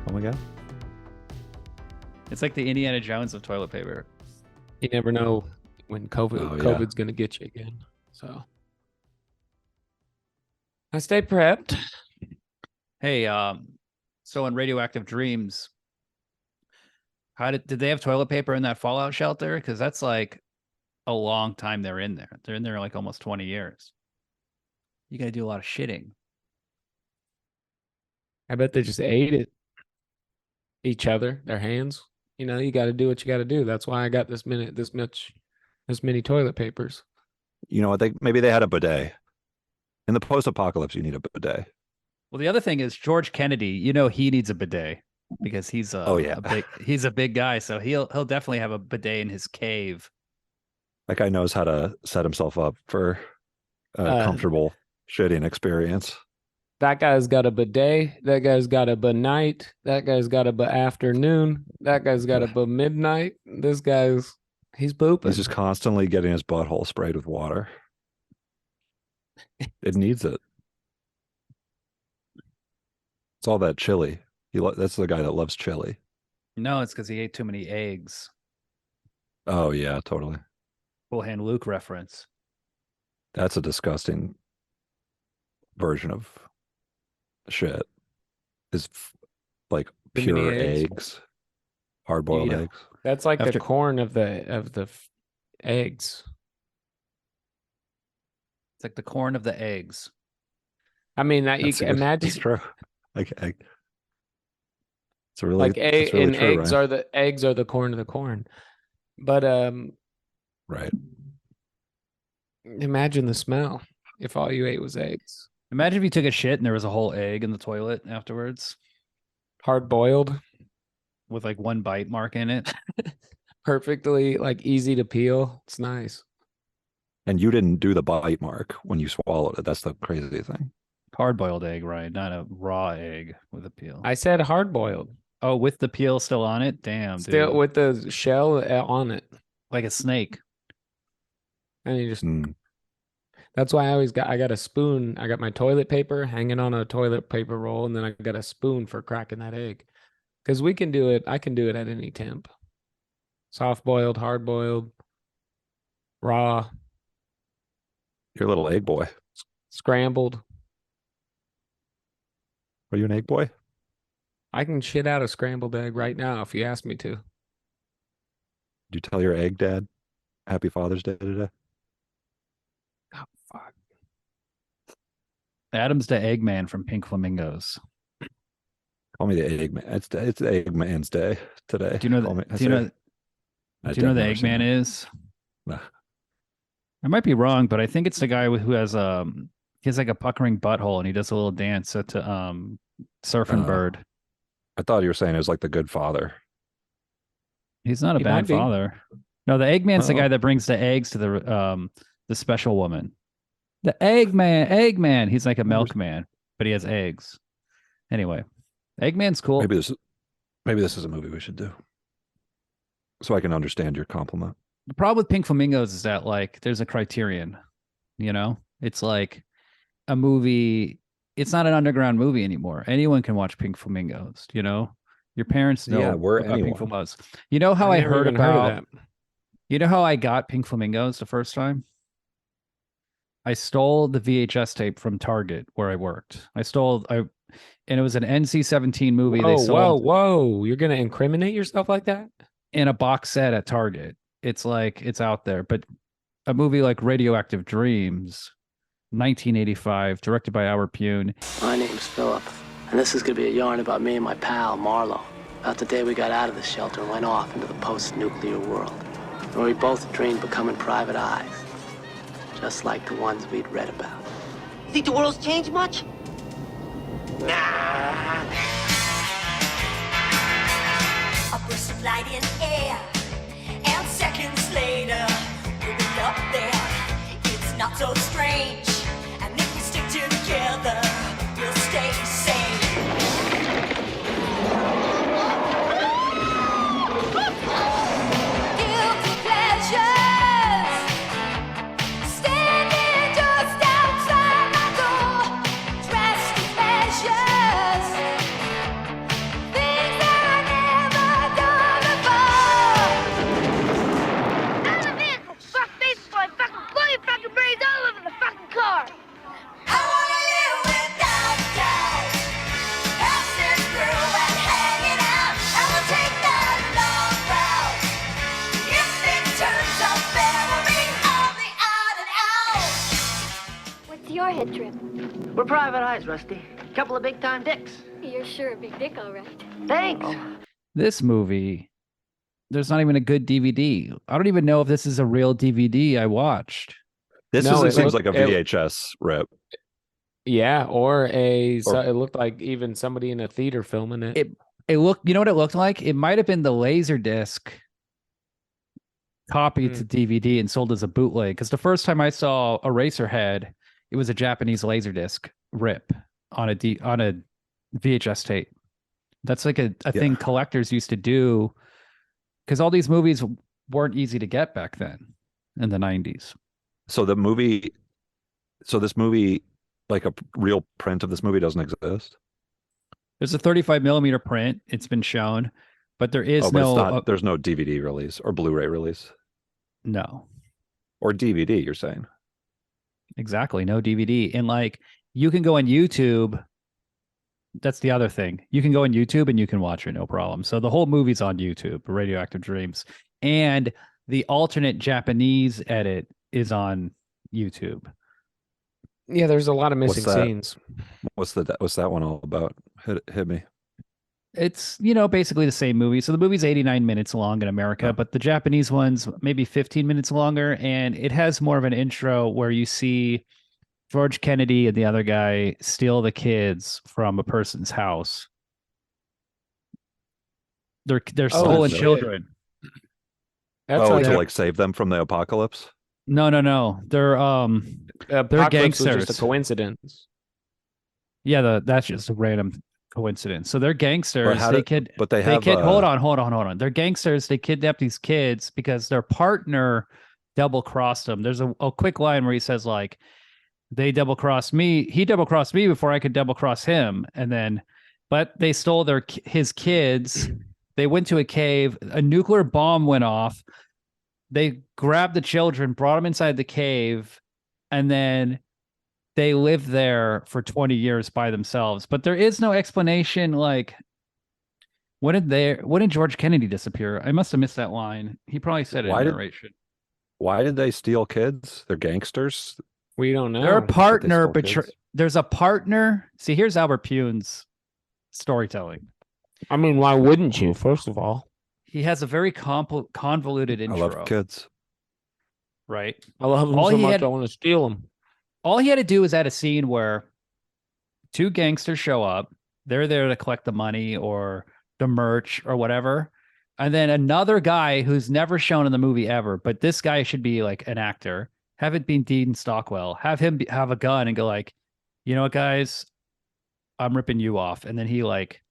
Oh my god. It's like the Indiana Jones of toilet paper. You never know when Oh, yeah. COVID's gonna get you again. So I stay prepped. Hey, so in Radioactive Dreams, how did they have toilet paper in that fallout shelter? Because that's like a long time they're in there. They're in there like almost 20 years. You gotta do a lot of shitting. I bet they just ate it. Each other, their hands. You know, you got to do what you got to do. That's why I got this many toilet papers. You know what? Maybe they had a bidet. In the post-apocalypse, you need a bidet. Well, the other thing is George Kennedy. You know he needs a bidet because he's he's a big guy, so he'll definitely have a bidet in his cave. That guy knows how to set himself up for a comfortable shitting experience. That guy's got a bidet. That guy's got a night. That guy's got a afternoon. That guy's got a midnight. This he's pooping. He's just constantly getting his butthole sprayed with water. It needs it. It's all that chili. That's the guy that loves chili. No, it's because he ate too many eggs. Oh yeah, totally. Full hand Luke reference. That's a disgusting version of shit. Is like pure eggs, hard-boiled eggs. That's like the corn of the eggs. It's like the corn of the eggs. I mean, that you can imagine. It's true. It's really like it's really true, eggs right? are the corn of the corn. But right. Imagine the smell if all you ate was eggs. Imagine if you took a shit and there was a whole egg in the toilet afterwards. Hard boiled. With like one bite mark in it. Perfectly like easy to peel. It's nice. And you didn't do the bite mark when you swallowed it. That's the crazy thing. Hard-boiled egg, right? Not a raw egg with a peel. I said hard boiled. Oh, with the peel still on it? Damn, still dude. With the shell on it. Like a snake. And you just That's why I got a spoon. I got my toilet paper hanging on a toilet paper roll, and then I got a spoon for cracking that egg. Because we can do it. I can do it at any temp. Soft boiled, hard boiled, raw. You're a little egg boy. Scrambled. Are you an egg boy? I can shit out a scrambled egg right now if you ask me to. Did you tell your egg dad Happy Father's Day today? Oh, fuck. Adam's the Eggman from Pink Flamingos. Call me the Eggman. It's the Eggman's Day today. Do you know the Eggman is? Nah. I might be wrong, but I think it's the guy who has he has like a puckering butthole and he does a little dance to Surfing Bird. I thought you were saying it was like the good father. He's not a bad father. No, the Eggman's the guy that brings the eggs to the special woman. The Eggman. He's like a milkman, but he has eggs. Anyway, Eggman's cool. Maybe this is a movie we should do, so I can understand your compliment. The problem with Pink Flamingos is that like there's a criterion, you know? It's like a movie. It's not an underground movie anymore. Anyone can watch Pink Flamingos, you know? Your parents know about Pink Flamingos. You know how I heard about that? You know how I got Pink Flamingos the first time? I stole the VHS tape from Target where I worked. And it was an NC-17 movie. Whoa. You're going to incriminate yourself like that? In a box set at Target. It's like, it's out there. But a movie like Radioactive Dreams, 1985, directed by Pyun. My name's Philip, and this is going to be a yarn about me and my pal, Marlo. About the day we got out of the shelter and went off into the post-nuclear world, where we both dreamed becoming private eyes, just like the ones we'd read about. You think the world's changed much? Nah. A burst of light in air, and seconds later, we'll be up there. It's not so strange, and if we stick together, we'll stay sane. Guilty pleasures, standing just outside my door. Drastic measures, ahead, Trip. We're private eyes, Rusty. Couple of big-time dicks. You're sure a big dick, all right. Thanks. This movie, there's not even a good DVD. I don't even know if this is a real DVD I watched. This No, is, it seems looked- like a VHS rip. Yeah, or so it looked like even somebody in a theater filming it. It looked, you know what it looked like? It might have been the Laserdisc copied to DVD and sold as a bootleg. Because the first time I saw Eraserhead, it was a Japanese Laserdisc rip on a VHS tape. That's like a thing collectors used to do, because all these movies weren't easy to get back then in the 90s. So this movie, like a real print of this movie doesn't exist. There's a 35 millimeter print. It's been shown, but there is there's no DVD release or Blu-ray release. No. Or DVD, you're saying? Exactly. No DVD. And like, you can go on YouTube. That's the other thing. You can go on YouTube and you can watch it, no problem. So the whole movie's on YouTube, Radioactive Dreams. And the alternate Japanese edit is on YouTube. Yeah, there's a lot of missing scenes. What's that one all about? Hit me. It's, basically the same movie. So the movie's 89 minutes long in America, but the Japanese one's maybe 15 minutes longer. And it has more of an intro where you see George Kennedy and the other guy steal the kids from a person's house. They're stolen children. That's to like save them from the apocalypse? No. They're gangsters. Was just a coincidence. Yeah, that's just a random coincidence. So they're gangsters. Hold on. They're gangsters. They kidnap these kids because their partner double crossed them. There's a quick line where he says like, they double crossed me. He double crossed me before I could double cross him. But they stole his kids. They went to a cave. A nuclear bomb went off. They grabbed the children, brought them inside the cave, and then they lived there for 20 years by themselves. But there is no explanation. Like, when did George Kennedy disappear? I must have missed that line. He probably said it in narration. Why did they steal kids? They're gangsters. We don't know. Their partner, there's a partner. See, here's Albert Pyun's storytelling. I mean, why wouldn't you? First of all, he has a very convoluted intro. I love kids. Right. I love them so much. I want to steal them. All he had to do was add a scene where two gangsters show up. They're there to collect the money or the merch or whatever. And then another guy who's never shown in the movie ever, but this guy should be like an actor. Have it be Dean Stockwell. Have him have a gun and go like, you know what, guys, I'm ripping you off. And then he like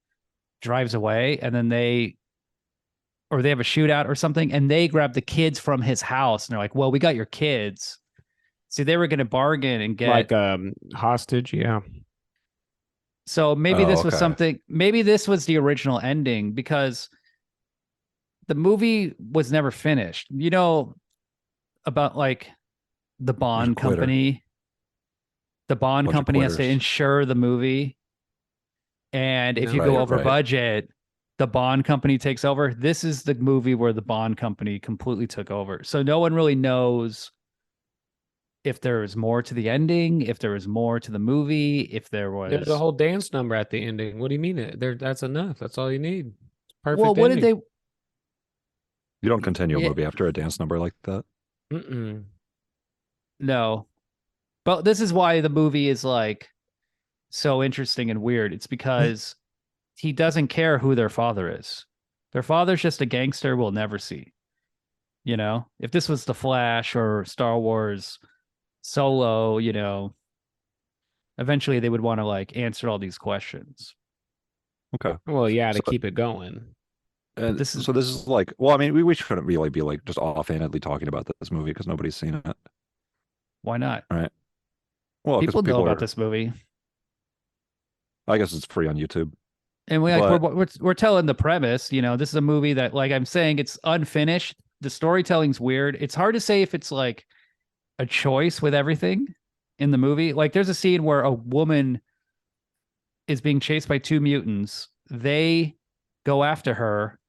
drives away, and then they have a shootout or something, and they grab the kids from his house, and they're like, well, we got your kids. See, they were going to bargain and get like hostage. Yeah. So maybe this was something. Maybe this was the original ending, because the movie was never finished. About like the Bond company. The Bond company has to insure the movie. And if you go over budget, the Bond company takes over. This is the movie where the Bond company completely took over. So no one really knows if there was more to the ending, if there was more to the movie, if there was... There's a whole dance number at the ending. What do you mean? That's enough. That's all you need. Perfect. Well, what did they... You don't continue a movie after a dance number like that. Mm-mm. No. But this is why the movie is like so interesting and weird. It's because he doesn't care who their father is. Their father's just a gangster we'll never see. If this was The Flash or Star Wars Solo, eventually they would want to like answer all these questions. Okay. Well, yeah, to keep it going. And this is like, well, I mean, we shouldn't really be like just offhandedly talking about this movie because nobody's seen it. Why not? All right. Well, people know about this movie. I guess it's free on YouTube. And we're telling the premise. This is a movie that, like I'm saying, it's unfinished. The storytelling's weird. It's hard to say if it's like a choice with everything in the movie. Like there's a scene where a woman is being chased by two mutants. They go after her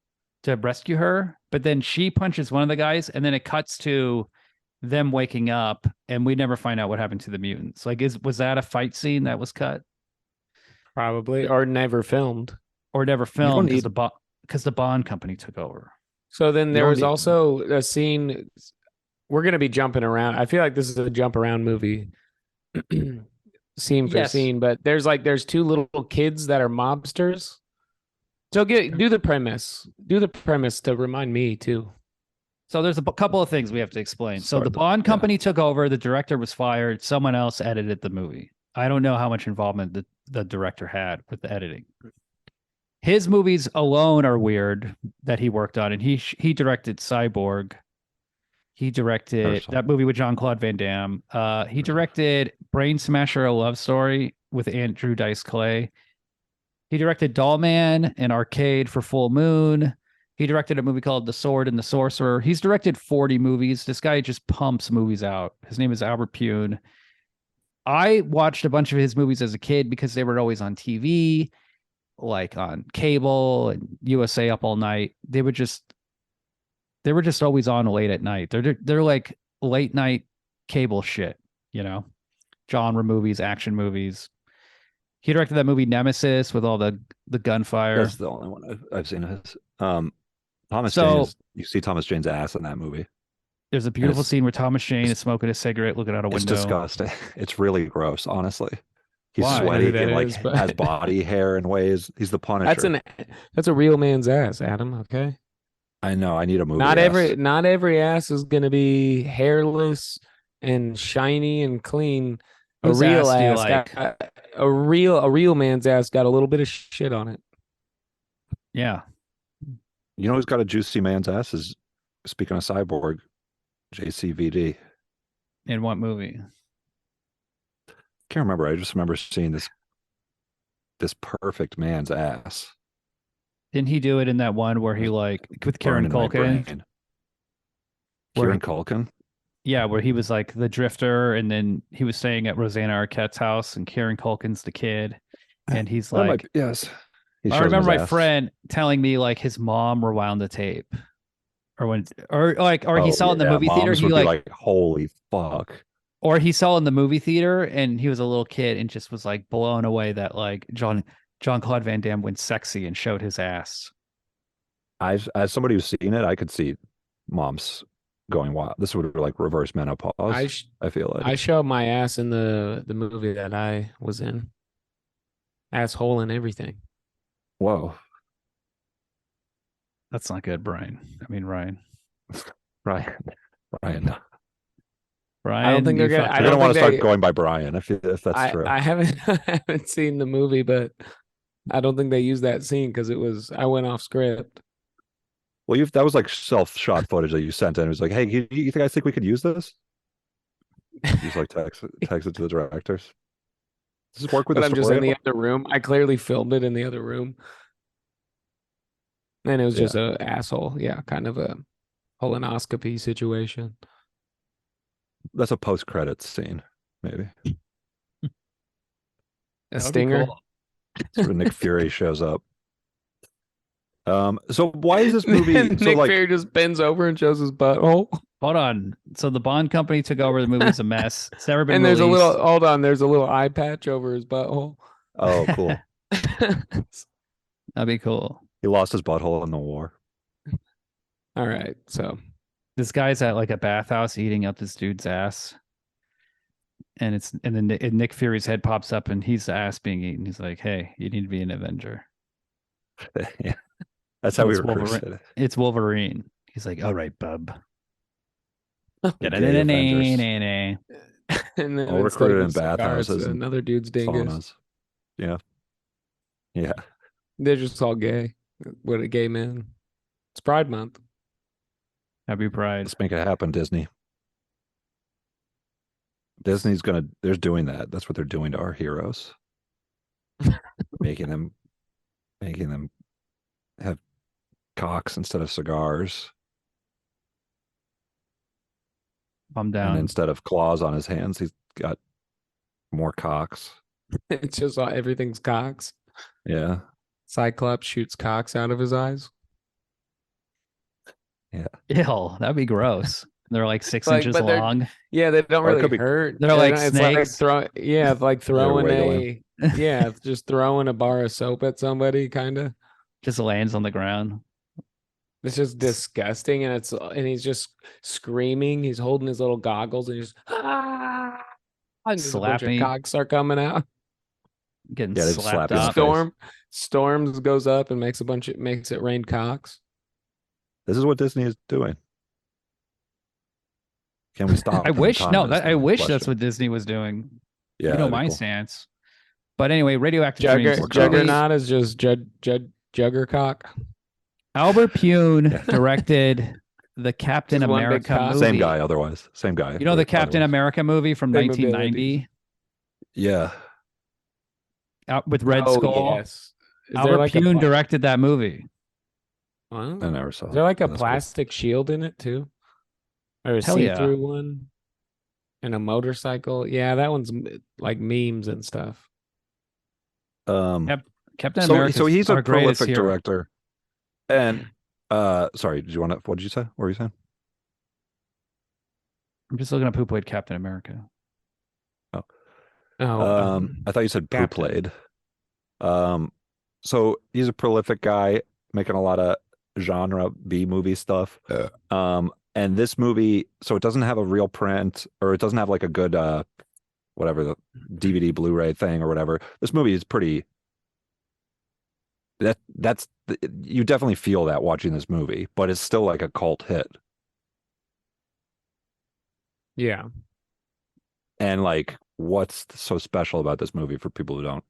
to rescue her, but then she punches one of the guys, and then it cuts to them waking up, and we never find out what happened to the mutants. Like, was that a fight scene that was cut Probably, or never filmed. or never don't filmed need- because the Bond company took over? So then there don't was need- also a scene. We're gonna be jumping around. I feel like this is a jump around movie, scene for Yes. scene. But there's two little kids that are mobsters. So do the premise. Do the premise to remind me too. So there's a couple of things we have to explain. So Sorry, the but- Bond yeah. company took over, the director was fired, someone else edited the movie. I don't know how much involvement the director had with the editing. His movies alone are weird that he worked on, and he directed Cyborg. He directed Personal. that movie with Jean-Claude Van Damme. He directed Brain Smasher: A Love Story with Andrew Dice Clay. He directed Doll Man and Arcade for Full Moon. He directed a movie called The Sword and the Sorcerer. He's directed 40 movies. This guy just pumps movies out. His name is Albert Pyun. I watched a bunch of his movies as a kid because they were always on TV, like on cable and USA Up All Night. They were just always on late at night. They're like late night cable shit, you know, genre movies, action movies. He directed that movie Nemesis with all the gunfire. That's the only one I've seen of his. Thomas So- Jane. You see Thomas Jane's ass in that movie. There's a beautiful it's- scene where Thomas Jane is smoking a cigarette, looking out a It's window. disgusting. It's really gross, honestly. He's Why? I know sweaty who that and like is, but- has body hair in ways. He's the Punisher. That's a real man's ass, Adam. Okay. I know. I need a movie. Not ass. every ass is gonna be hairless and shiny and clean. A Whose real ass do you ass, like? a real man's ass got a little bit of shit on it. Yeah. You know who's got a juicy man's ass? Is speaking of Cyborg, JCVD. In what movie? Can't remember. I just remember seeing this perfect man's ass. Didn't he do it in that one where he like with Kieran burned in my Culkin? brain. Where Kieran Culkin. Yeah, where he was like the drifter, and then he was staying at Rosanna Arquette's house, and Kieran Culkin's the kid, and he's That might like, be- yes. He I shows him remember his my ass. friend telling me like his mom rewound the tape, or he saw it in the yeah, movie theater. moms He would be like, holy fuck. or he saw it in the movie theater, and he was a little kid and just was like blown away that like Jean-Claude Van Damme went sexy and showed his ass. As somebody who's seen it, I could see moms going wild. This would like reverse menopause. I feel like I showed my ass in the movie that I was in. Asshole and everything. whoa, That's not good, Brian. I mean, Ryan. Ryan. Brian, I don't think you they're gonna- fucked I I up. don't don't want to think start they- going by Brian if that's true. I haven't I haven't seen the movie, but I don't think they used that scene because I went off script. Well, that was like self-shot footage that you sent in. It was like, hey, you guys think we could use this? You just like text it to the directors. Does this work with But the I'm just story in the at all? other room. I clearly filmed it in the other room. And it was just a asshole. Yeah, kind of a colonoscopy situation. That's a post-credits scene, maybe. A That would be stinger. cool. It's where Nick Fury shows up. So why is this movie Nick so like Fury just bends over and shows his butthole. Hold on. So the Bond company took over. The movie's a mess. It's never been And there's released. a little hold on, there's a little eye patch over his butthole. oh cool. That'd be cool. He lost his butthole in the war. All right. So This guy's at like a bathhouse eating up this dude's ass. And then Nick Fury's head pops up and he's the ass being eaten. He's like, hey, you need to be an Avenger. Yeah. That's how we It's recruited Wolverine. it. It's Wolverine. He's like, all right, bub. Gay Avengers. And and then All instead recruited of in a cigar, bathhouses it's and another dude's dingus. Saunas. Yeah. Yeah. They're just all gay. What a gay man. It's Pride Month. Happy Pride. Let's make it happen, Disney. They're doing that. That's what they're doing to our heroes. making them have cocks instead of cigars. I'm And down. instead of claws on his hands, he's got more cocks. It's just all everything's cocks. Yeah. Cyclops shoots cocks out of his eyes. Ew, that'd be gross. They're like 6 Like, inches but they're- long. Yeah, they don't Or it really could be- hurt. They're like It's snakes. like throwing wiggling. it's just throwing a bar of soap at somebody, kind of. Just lands on the ground. It's just disgusting, and he's just screaming. He's holding his little goggles, and he's and just a bunch of Slapping. cocks are coming out. Getting Yeah, they just slapped slap you in the up. face. Storms goes up and makes it rain cocks. This is what Disney is doing. Can we stop? I them? wish Tom no, is that, the I wish that's question. what Disney was doing. Yeah, You know that'd be my cool. stance. But anyway, Radioactive Dreams. Juggernaut is just Juggercock. Albert Pyun directed the Captain Just one big America cock. movie. Same guy, otherwise. Same guy. You know the Captain otherwise. America movie from Same 1990 Yeah. with Red Skull? Yes. Is Albert there like a Pyun pla- directed that movie. Wow. I never saw. Is there like a That's cool. plastic shield in it too? Or a Hell yeah. see-through one? And a motorcycle? Yeah, that one's like memes and stuff. Yep. Captain So, America. so he's a our greatest prolific hero. director. And sorry, did you want to? What did you say? What were you saying? I'm just looking up who played Captain America. Oh, I thought you said poo Captain. played. So he's a prolific guy making a lot of genre B movie stuff. And this movie, so it doesn't have a real print, or it doesn't have like a good whatever, the DVD Blu-ray thing or whatever. This movie is pretty. You definitely feel that watching this movie, but it's still like a cult hit. yeah. And like, what's so special about this movie for people who don't?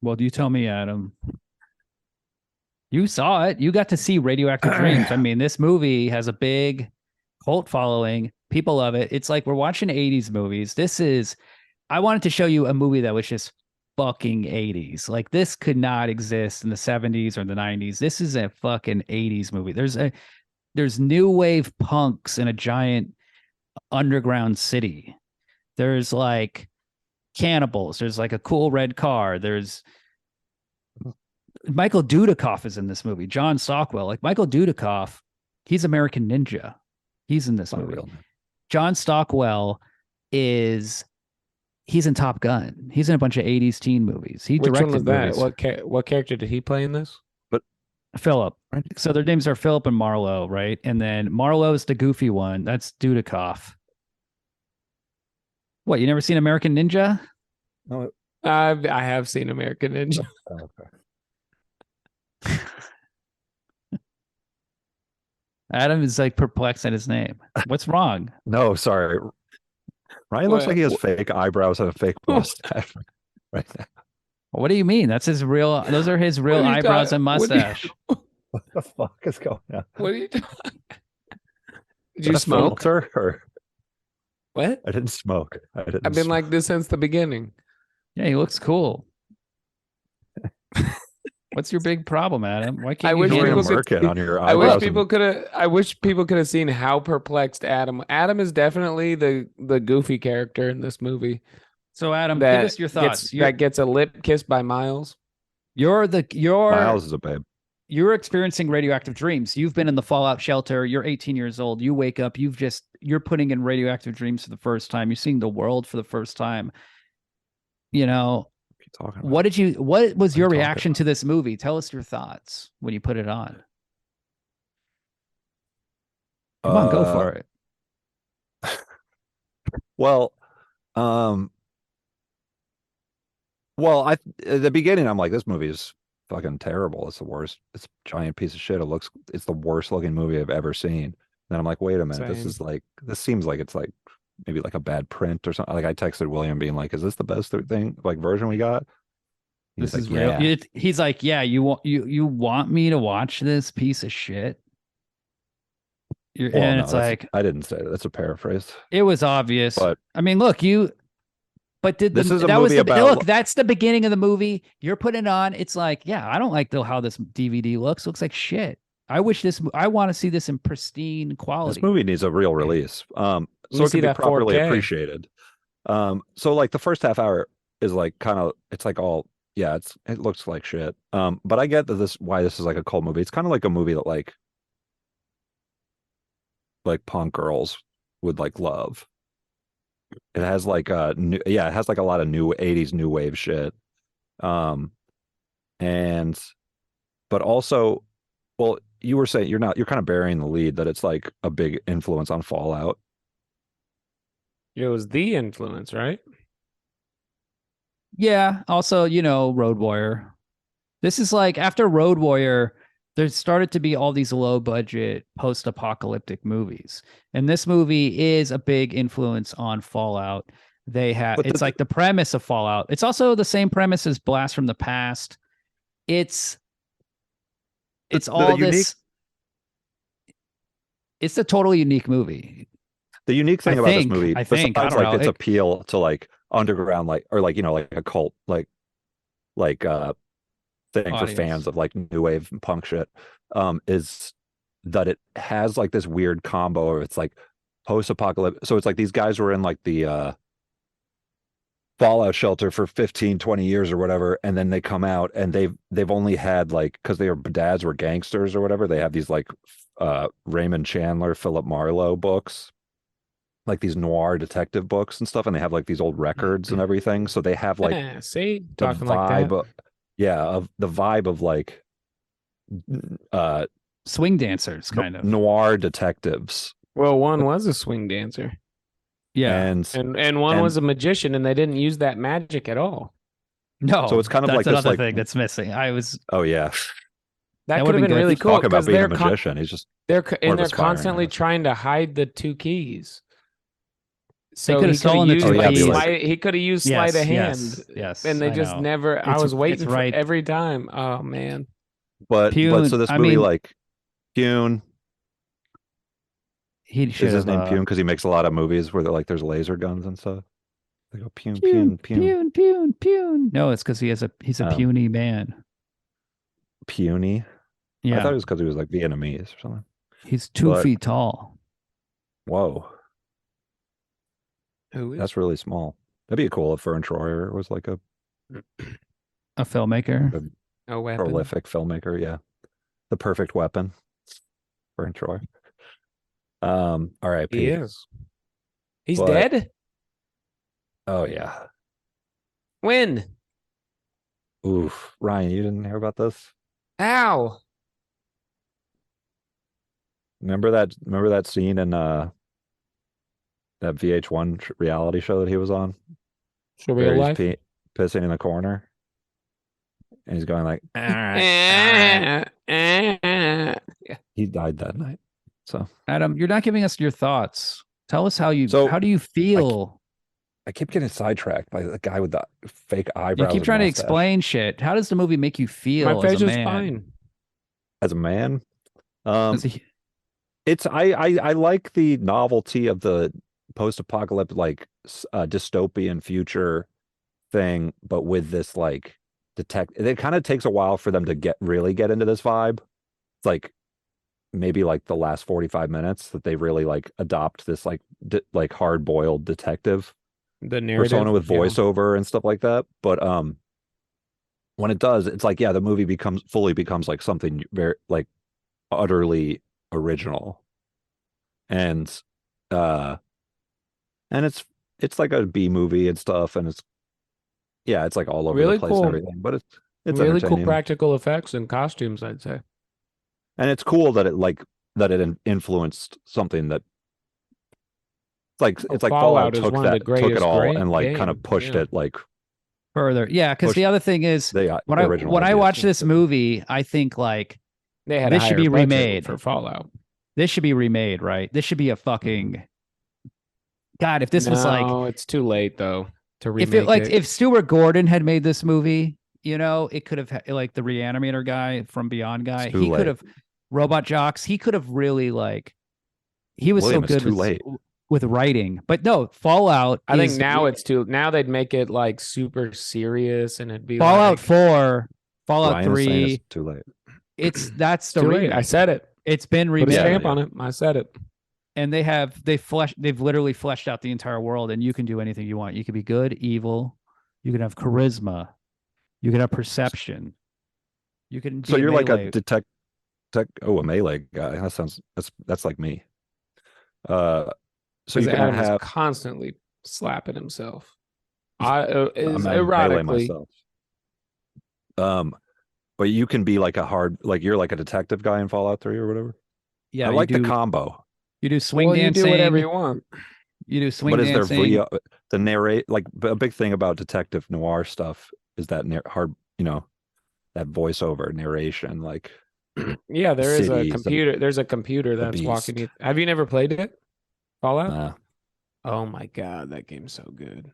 Well, do you tell me, Adam? You saw it. You got to see Radioactive Dreams. I mean, this movie has a big cult following. People love it. It's like we're watching 80s movies. I wanted to show you a movie that was just fucking 80s. Like this could not exist in the 70s or the 90s. This is a fucking 80s movie. There's new wave punks in a giant underground city. There's like cannibals. There's like a cool red car. There's Michael Dudikoff is in this movie. John Stockwell. Like Michael Dudikoff, he's American Ninja. He's in this Not movie. real. John Stockwell he's in Top Gun. He's in a bunch of 80s teen movies. He Which directed one was that? movies. What character did he play in this? Philip. So their names are Philip and Marlowe, right? And then Marlowe's the goofy one. That's Dudikoff. What, you never seen American Ninja? No. I have seen American Ninja. Okay. Adam is like perplexed at his name. What's wrong? No, sorry. Ryan looks What- like he has fake eyebrows and a fake mustache right now. What do you mean? Those are his real What are you eyebrows and what do you- mustache. What the fuck is going on? What are you doing? Did Is you that a smoke? filter, or What? I didn't smoke. I didn't. I've been smoke. like this since the beginning. Yeah, he looks cool. What's your big problem, Adam? Why I can't you wish You're handle people wearing a could- merkin on your I eyebrows. wish people could have. I wish people could have seen how perplexed Adam is definitely the goofy character in this movie. So Adam, That give us your thoughts. That gets a lip kiss by Miles. You're Miles is a babe. you're experiencing radioactive dreams. You've been in the fallout shelter. You're 18 years old. You wake up. You're putting in radioactive dreams for the first time. You're seeing the world for the first time. You know, What are you talking about? what was your talking reaction about? to this movie? Tell us your thoughts when you put it on. Come on, go for it. Well, at the beginning, I'm like, this movie is fucking terrible. It's the worst. It's a giant piece of shit. It's the worst looking movie I've ever seen. Then I'm like, wait a minute, this seems like it's like maybe like a bad print or something. Like I texted William being like, is this the best thing like version we got? He's This is like, real. yeah. He's like, yeah, you want me to watch this piece of shit? Well, And no, it's like, I didn't say that. That's a paraphrase. it was obvious. But I mean, look, but This is a that was movie the, about- look, that's the beginning of the movie. You're putting it on. It's like, yeah, I don't like how this DVD looks. Looks like shit. I want to see this in pristine quality. This movie needs a real release. So me it see can be that properly 4K. appreciated. So like the first half hour is like kind of, it's like all, yeah, it looks like shit. But I get why this is like a cult movie. It's kind of like a movie that like like punk girls would like love. It has like it has like a lot of new 80s new wave shit. Um and but also, well, you were saying you're kind of burying the lead that it's like a big influence on Fallout. It was the influence, right? Yeah. Also, Road Warrior. This is like after Road Warrior, there started to be all these low budget post apocalyptic movies. And this movie is a big influence on Fallout. It's like the premise of Fallout. It's also the same premise as Blast from the Past. It's all this. It's a totally unique movie. The unique thing about this movie, besides I don't like know, its appeal to like underground, like or like like a cult, like thing for fans of like new wave punk shit, is that it has like this weird combo of it's like post-apocalyptic. So it's like these guys were in like the fallout shelter for 15, 20 years or whatever, and then they come out and they've only had like, because their dads were gangsters or whatever, they have these like Raymond Chandler, Philip Marlowe books, like these noir detective books and stuff, and they have like these old records and everything. So they have like see, the talking like that. of the vibe of like swing dancers, kind of noir detectives. Well, one was a swing dancer. Yeah. And one was a magician, and they didn't use that magic at all. No. So it's kind of that's like another this, thing that's missing. Oh yeah. That could have been really cool. Talk about being a magician. He's just they're constantly trying to hide the two keys. So he could have stolen the two keys. He could have used sleight of hand. Yes. And they just never. I was waiting for every time. Oh man. But so this movie, like Pyun. Is his name Pyun because he makes a lot of movies where there's laser guns and stuff. They go Pyun. Pyun. No, it's because he's a puny man. Puny? Yeah. I thought it was because he was like Vietnamese or something. He's 2 feet tall. Whoa. Who is? That's really small. That'd be cool if Vern Troyer was like a filmmaker. A weapon. Prolific filmmaker, yeah. The perfect weapon. Vern Troyer. R.I.P. He is. He's dead? Oh yeah. When? Oof. Ryan, you didn't hear about this? How? Remember that scene in that VH1 reality show that he was on? Real life? Pissing in the corner. And he's going like, he died that night. So Adam, you're not giving us your thoughts. Tell us how do you feel? I keep getting sidetracked by the guy with the fake eyebrows. You keep trying to explain shit. How does the movie make you feel? My face is fine. As a man, it's I like the novelty of the post-apocalyptic like dystopian future thing, but with this like it kind of takes a while for them to really get into this vibe. It's like maybe like the last 45 minutes that they really like adopt this like hard-boiled detective persona with voiceover and stuff like that. But when it does, it's like, yeah, the movie fully becomes like something very like utterly original. And it's like a B movie and stuff, and it's like all over the place and everything, but it's really cool practical effects and costumes, I'd say. And it's cool that it influenced something that it's like Fallout took it all and like kind of pushed it like further. Yeah, because the other thing is when I watch this movie, I think like this should be remade for Fallout. This should be remade, right? This should be a fucking God. If this was like, it's too late though to remake if Stuart Gordon had made this movie, it could have like the Reanimator guy from Beyond guy. He could have Robot Jocks. He could have really like. He was so good with writing, but no Fallout. I think now it's too. Now they'd make it like super serious, and it'd be Fallout like, 4, Fallout Ryan 3. It's too late. That's the too late. I said it. It's been remade. Put a stamp on it. I said it. And they've literally fleshed out the entire world, and you can do anything you want. You can be good, evil. You can have charisma. You can have perception. You can. So you're like a a melee guy. That's like me. So you Because can Adam is have. constantly slapping himself. I'm impaling myself. But you can be like you're like a detective guy in Fallout 3 or whatever. Yeah, I like the combo. You do swing Well, you dancing. do whatever you want. You do swing But is there dancing. the narrate like a big thing about detective noir stuff is that hard, that voiceover narration, like Yeah, there is a cities, computer. There's a computer the that's walking you. beast. Have you never played it? Fallout? Nah. Oh my god, that game's so good.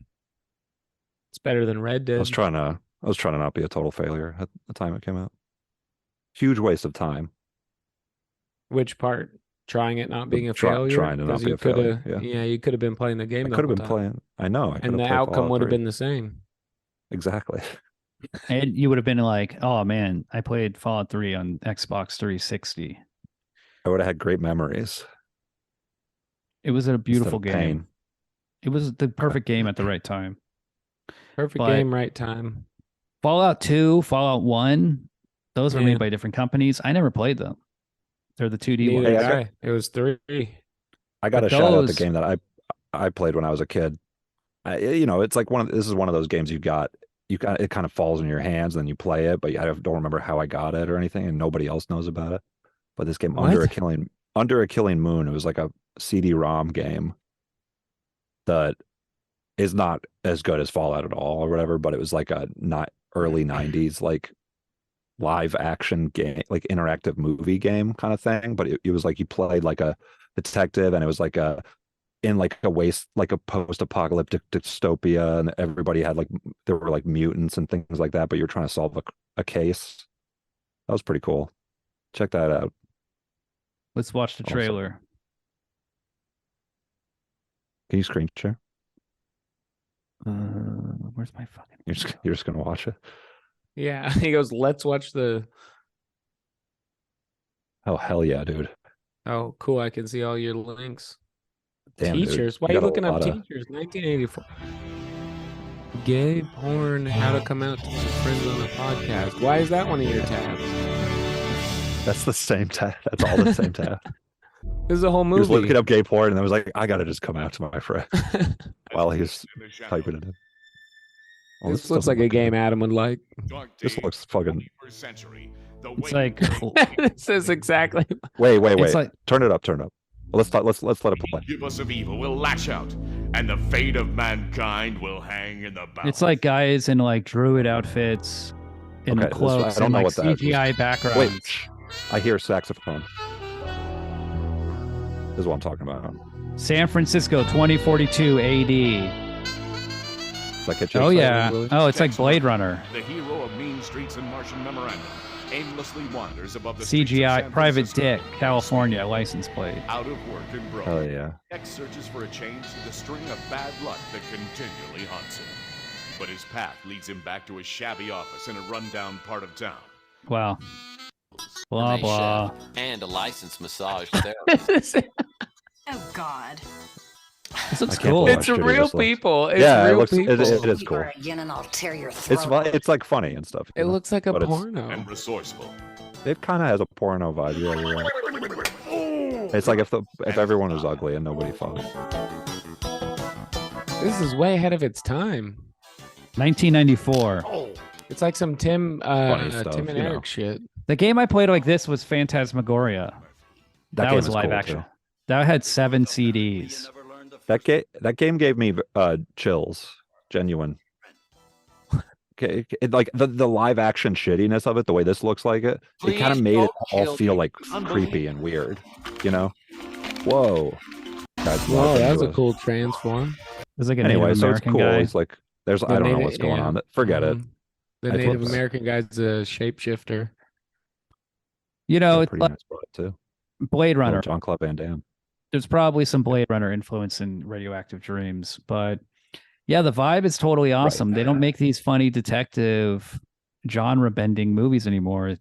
It's better than Red Dead. I was trying to not be a total failure at the time it came out. Huge waste of time. Which part? Trying it not being a failure? Trying to not 'Cause be you a failure. coulda- Yeah. you could have been playing the game I the could have whole been time. playing. I know. I could And have the played outcome Fallout would have 3. been the same. Exactly. And you would have been like, oh man, I played Fallout 3 on Xbox 360. I would have had great memories. It was a beautiful Instead of game. pain. It was the perfect game at the right time. Perfect But- game, right time. Fallout 2, Fallout 1, those were Yeah. made by different companies. I never played them. They're the 2D Neither ones. did I. It was 3. I got But to shout out the those- game that I played when I was a kid. It's like this is one of those games it kind of falls in your hands and then you play it, but I don't remember how I got it or anything, and nobody else knows about it. But this game, What? Under a Killing Moon, it was like a CD-ROM game that is not as good as Fallout at all or whatever, but it was like a not early 90s like live action game, like interactive movie game kind of thing. But it was like you played like a detective, and it was like in like a post-apocalyptic dystopia, and everybody had there were like mutants and things like that, but you're trying to solve a case. That was pretty cool. Check that out. Let's watch the Awesome. trailer. Can you screen share? Where's my fucking? You're just gonna watch it. Yeah. He goes, let's watch the. Oh hell yeah, dude. Oh, cool. I can see all your links. Damn, dude. Teachers. Why You are you got a looking up lot of- teachers? 1984. Gay porn, how to come out to some friends on a podcast. Why is that one of your tabs? That's the same tab. That's all the same tab. This is a whole He was movie. looking up gay porn, and I was like, I gotta just come out to my friend while he's typing it in. Oh, This looks like doesn't a look game good. Adam would like. This looks fucking. It's like This is exactly. Wait. it's like Turn it up. Let's let it play. Incubus of evil will lash out, and the fate of mankind will hang in the balance. it's like guys in like druid outfits in Okay, this- cloaks I don't and know like what that is. CGI backgrounds. Wait, shh. I hear saxophone. This is what I'm talking about. San Francisco 2042 AD. Does that get you Oh excited, yeah. Willie? Oh, it's like Blade Runner. The hero of mean streets and Martian memorandum aimlessly wanders above the streets of CGI San Private Francisco. Dick, California license plate. Out of work and broke. Hell yeah. X searches for a change to the string of bad luck that continually haunts him. But his path leads him back to a shabby office in a rundown part of town. Wow. Blah Nice blah. chef and a licensed massage therapist. Oh, God. This looks I can't cool. believe It's how shitty real this looks. people. It's Yeah, it real looks. people. It is cool. Again, and I'll tear your It's throat. it's like funny and stuff. you It know? looks like a But it's- porno. And resourceful. It kind of has a porno vibe. Yeah, you're right. It's like if everyone was ugly and nobody fucked. This is way ahead of its time. 1994. It's like some Tim Funny stuff, and you know. Eric shit. The game I played like this was Phantasmagoria. That game was is live cool, action. too. That had 7 CDs. That game gave me chills, genuine. Okay, like the live action shittiness of it, the way this looks like it kind of Please made it don't all kill feel me. like creepy and weird, you know? Whoa. That's Whoa, that was a cool transform. There's like a Anyway, Native so it's American cool. guy. It's like there's The I don't know native- what's going yeah. on. Forget it. Mhm. The I Native thought- American guy's a shapeshifter. You know, Yeah, it's pretty like nice butt, too. Blade Runner. John Claude Van Damme. There's probably some Blade Runner influence in Radioactive Dreams, but yeah, the vibe is totally awesome. They don't make these funny detective genre bending movies anymore.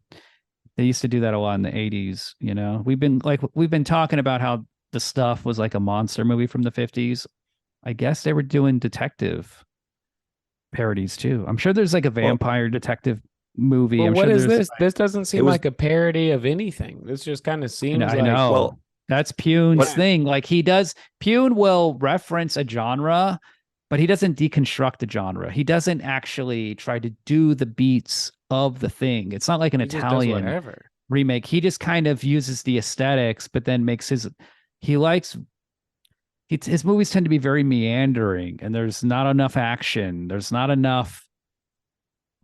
They used to do that a lot in the 80s, you know. We've been talking about how the stuff was like a monster movie from the 50s. I guess they were doing detective parodies too. I'm sure there's like a vampire detective movie. Well, I'm what sure is there's this? This doesn't seem was- like a parody of anything. This just kind of seems I like know. Well, That's Pyun's But- thing. Like Pyun will reference a genre, but he doesn't deconstruct the genre. He doesn't actually try to do the beats of the thing. It's not like an He just does Italian whatever. remake. He just kind of uses the aesthetics, but then makes his movies tend to be very meandering, and there's not enough action. There's not enough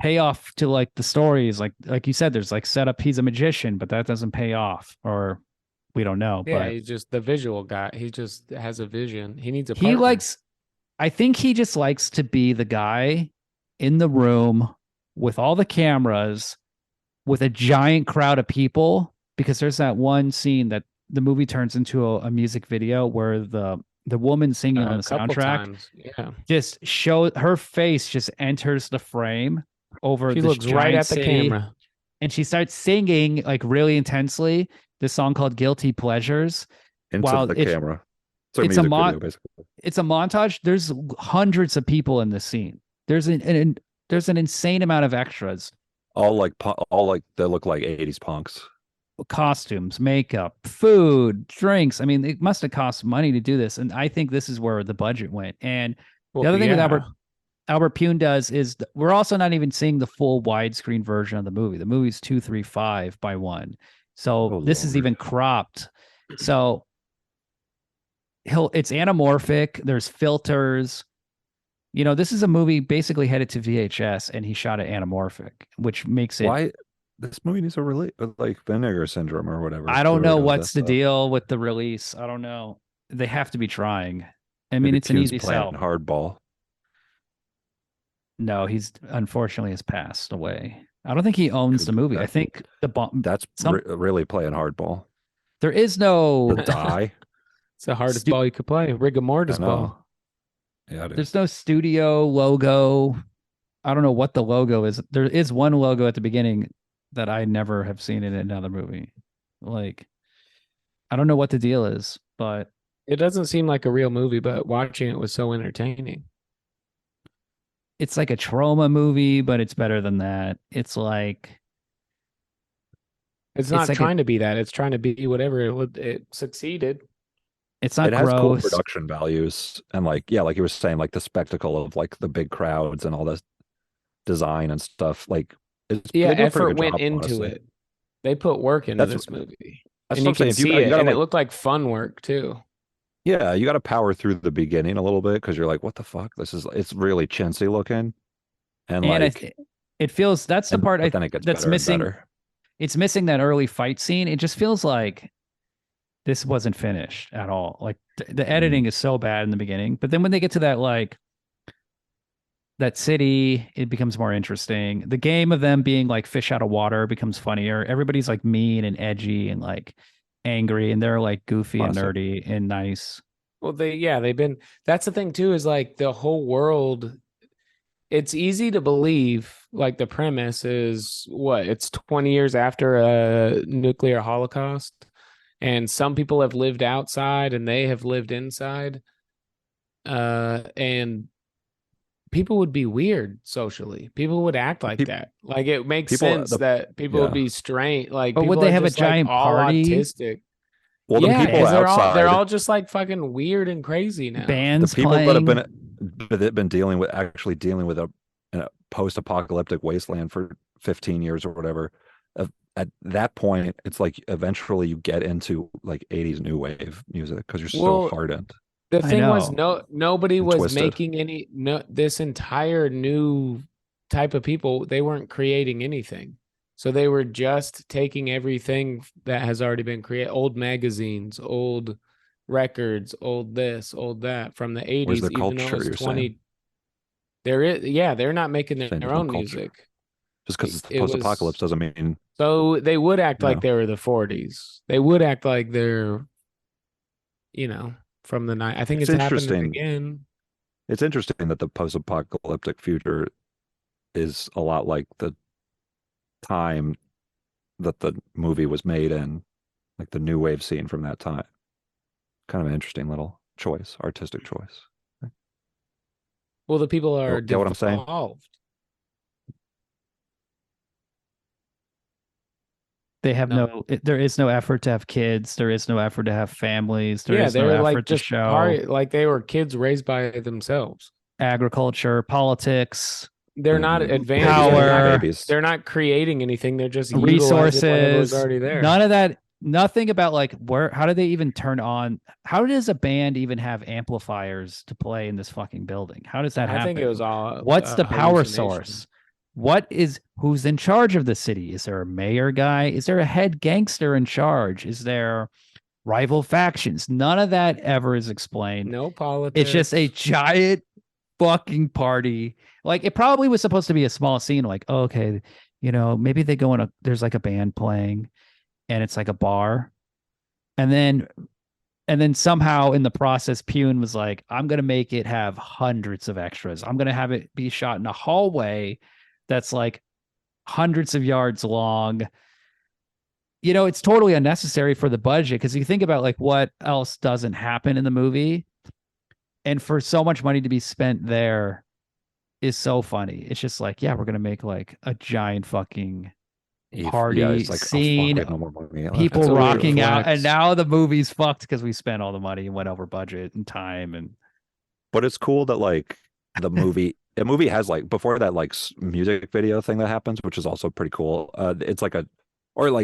payoff to like the stories. Like you said, there's like setup. He's a magician, but that doesn't pay off, or we don't know. Yeah, But he's just the visual guy. He just has a vision. He needs a he partner. I think he just likes to be the guy in the room with all the cameras, with a giant crowd of people, because there's that one scene that the movie turns into a music video where the woman singing on the a couple soundtrack times. Yeah. just her face just enters the frame over She this looks right giant at the city, camera. and she starts singing like really intensely this song called Guilty Pleasures. Into Wow, the camera. It's a it's a music video, basically. it's a montage. There's hundreds of people in this scene. There's there's an insane amount of extras, All like they look like 80s punks. costumes, makeup, food, drinks. I mean, it must have cost money to do this, and I think this is where the budget went. And the other thing with Albert Pyun does is we're also not even seeing the full widescreen version of the movie. The movie's 235:1, so this is Lord. even cropped. So it's anamorphic. There's filters. You know, this is a movie basically headed to VHS, and he shot it anamorphic, which makes it. Why this movie needs a release, like Vinegar Syndrome or whatever? I don't know Whoever does what's that the stuff. deal with the release. I don't know. They have to be trying. I mean, Maybe it's an Pyun's easy playing sell. hardball. No, he's unfortunately has passed away. I don't think he owns the movie. I think the bomb. That's really playing hardball. There is no. To die. It's the hardest ball you could play. Rigor mortis I know. ball. Yeah, dude. There's no studio logo. I don't know what the logo is. There is one logo at the beginning that I never have seen in another movie. Like, I don't know what the deal is, but It doesn't seem like a real movie, but watching it was so entertaining. it's like a trauma movie, but it's better than that. It's like It's not like trying to be that. It's trying to be whatever it succeeded. it's not It has cool gross. production values and like like you were saying, like the spectacle of like the big crowds and all this design and stuff. Like they do a pretty Effort good went job, into honestly. it. They put work into That's this movie. That's And what you I'm saying. can If you see got- you it, gotta, and like- it looked like fun work too. Yeah, you got to power through the beginning a little bit because you're like, what the fuck? It's really chintzy looking, and like it feels that's the part but then it gets that's better and missing. better. It's missing that early fight scene. It just feels like this wasn't finished at all. Like the editing is so bad in the beginning, but then when they get to that city, it becomes more interesting. The game of them being like fish out of water becomes funnier. Everybody's like mean and edgy and like angry, and they're like goofy Classic. and nerdy and nice. Well, they've been, that's the thing too, is like the whole world, it's easy to believe, like the premise is it's 20 years after a nuclear holocaust, and some people have lived outside and they have lived inside. And people would be weird socially. People would act like that. Like it makes sense that people would be strange. Like, but would people they are have a just, like, giant all party? autistic. Well, the people 'cause outside, they're all just like fucking weird and crazy now. Bands the people playing. that have been dealing with a post-apocalyptic wasteland for 15 years or whatever. At that point, it's like eventually you get into like 80s new wave music because you're so hardened. The thing was, know. nobody And was twisted. making this entire new type of people. They weren't creating anything. So they were just taking everything that has already been created, old magazines, old records, old this, old that from the 80s, Where's the even though culture, it's you're 20. saying? They're not making Saying their there's no own culture. music. Just because it's the It was- post-apocalypse doesn't mean So they would act like No. they were the 40s. They would act like they're, from the night. I think It's it's happening interesting. again. it's interesting that the post-apocalyptic future is a lot like the time that the movie was made in, like the new wave scene from that time. Kind of an interesting little choice, artistic choice. Well, the people are Get what I'm saying? devolved. They have there is no effort to have kids. There is no effort to have families. There is no they're like effort to just show like they were kids raised by themselves. agriculture, politics, They're not Mhm. advanced. Power. Babies. They're not creating anything. They're just utilizing whatever was resources. already there. None of that. Nothing about like how do they even turn on? How does a band even have amplifiers to play in this fucking building? How does that happen? I think it was all. What's the power hallucination. source? Who's in charge of the city? Is there a mayor guy? Is there a head gangster in charge? Is there rival factions? None of that ever is explained. No politics. It's just a giant fucking party. Like it probably was supposed to be a small scene. Like, oh, okay, maybe they go there's like a band playing, and it's like a bar, and then somehow in the process, Pyun was like, I'm gonna make it have hundreds of extras. I'm gonna have it be shot in a hallway that's like hundreds of yards long. It's totally unnecessary for the budget because you think about like what else doesn't happen in the movie, and for so much money to be spent there is so funny. It's just like, yeah, we're gonna make like a giant fucking party it's like, scene, no more money left. people That's a weird rocking out, flex. and now the movie's fucked because we spent all the money and went over budget and time. And But it's cool that like a movie has like before that like music video thing that happens, which is also pretty cool. It's like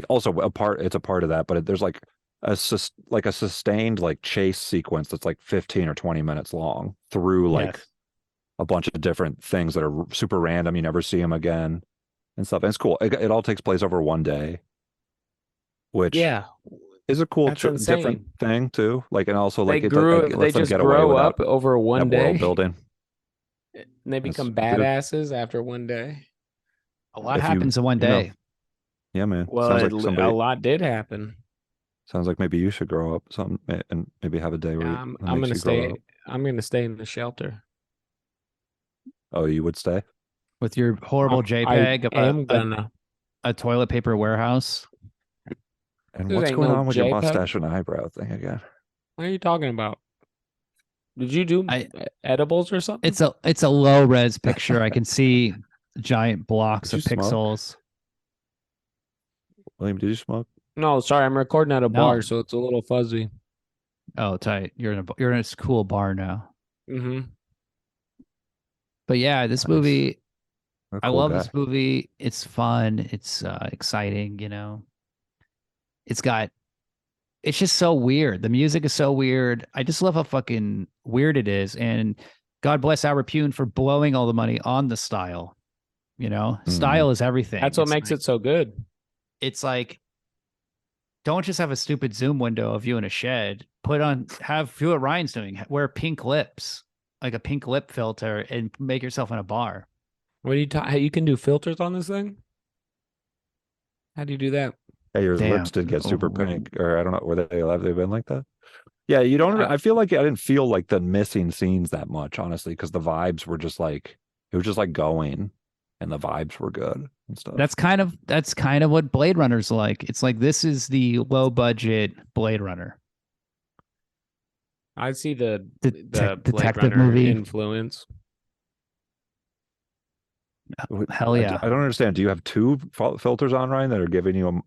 also it's a part of that, but there's like a sustained like chase sequence that's like 15 or 20 minutes long through like yes. a bunch of different things that are super random. You never see them again and stuff. And it's cool. It all takes place over one day, which is a cool different thing too. Like, and also like they just grow up over one day. World building. And they become badasses after one day. A lot happens in one day. Yeah, man. Well, a lot did happen. Sounds like maybe you should grow up and maybe have a day where I'm gonna stay. I'm gonna stay in the shelter. Oh, you would stay with your horrible JPEG of a toilet paper warehouse. And what's going on with your mustache and eyebrow thing again? What are you talking about? Did you do edibles or something? It's a low res picture. I can see giant blocks of pixels. William, did you smoke? No, sorry, I'm recording at a bar, so it's a little fuzzy. Oh, tight. You're in a cool bar now. Mm-hmm. But yeah, this movie, I love this movie. It's fun. It's exciting. It's just so weird. The music is so weird. I just love how fucking weird it is. And God bless Albert Pyun for blowing all the money on the style. Style is everything. That's what makes it so good. It's like, don't just have a stupid zoom window of you in a shed. Do what Ryan's doing. Wear pink lips, like a pink lip filter, and make yourself in a bar. What do you can do filters on this thing? How do you do that? Yeah, your lips did get super pink, or I don't know, have they been like that? Yeah, you don't. I feel like I didn't feel like the missing scenes that much, honestly, because the vibes were just like it was just like going, and the vibes were good and stuff. That's kind of what Blade Runner's like. It's like this is the low budget Blade Runner. I see the detective Blade Runner movie influence. Hell yeah! I don't understand. Do you have two filters on, Ryan, that are giving you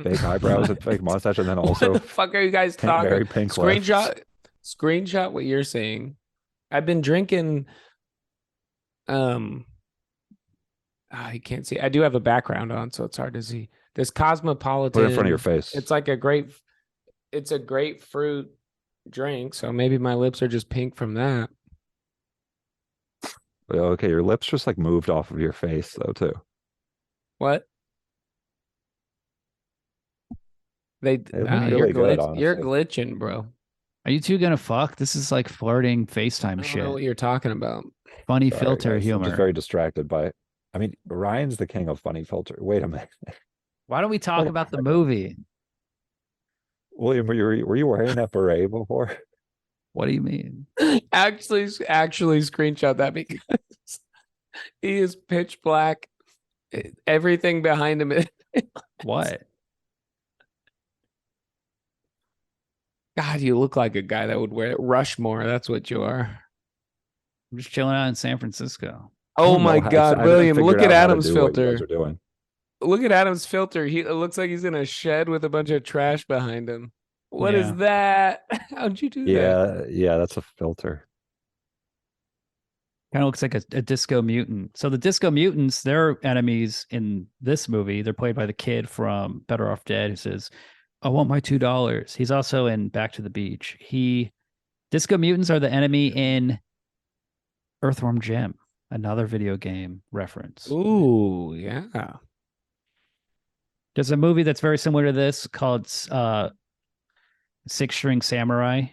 fake eyebrows and fake mustache, and then also what the fuck are you guys talking? Very pink Screenshot what you're saying. I've been drinking. You can't see. I do have a background on, so it's hard to see. This Cosmopolitan. Put it in front of your face. It's like it's a grapefruit drink, so maybe my lips are just pink from that. Okay, your lips just like moved off of your face though too. What? You're glitching, bro. Are you two gonna fuck? This is like flirting FaceTime shit. I don't know what you're talking about. Funny filter humor. I'm just very distracted by it. I mean, Ryan's the king of funny filter. Wait a minute. Why don't we talk about the movie? William, were you wearing that beret before? What do you mean? Actually screenshot that because he is pitch black. Everything behind him is what? God, you look like a guy that would wear it. Rushmore. That's what you are. I'm just chilling out in San Francisco. Oh my God, William! Look at Adam's filter. Look at Adam's filter. It looks like he's in a shed with a bunch of trash behind him. What is Yeah. that? How'd you do that? Yeah, that's a filter. Kind of looks like a disco mutant. So the disco mutants, they're enemies in this movie. They're played by the kid from Better Off Dead who says, "I want my $2." He's also in Back to the Beach. Disco mutants are the enemy in Earthworm Jim, another video game reference. Ooh, yeah. There's a movie that's very similar to this called Six String Samurai.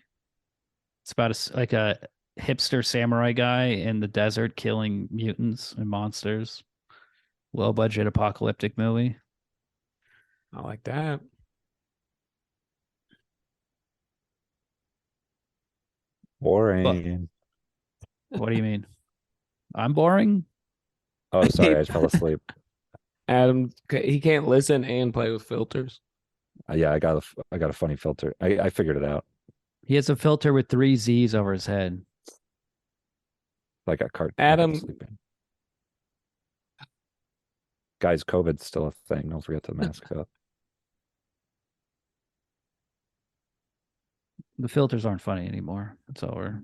It's about a hipster samurai guy in the desert killing mutants and monsters. Low budget apocalyptic movie. I like that. Boring. What do you mean? I'm boring? Oh, sorry, I just fell asleep. Adam, he can't listen and play with filters. Yeah, I got a funny filter. I figured it out. He has a filter with 3 Z's over his head. Like a cart. Adam, sleeping. Guys, COVID's still a thing. Don't forget to mask up. The filters aren't funny anymore. It's over.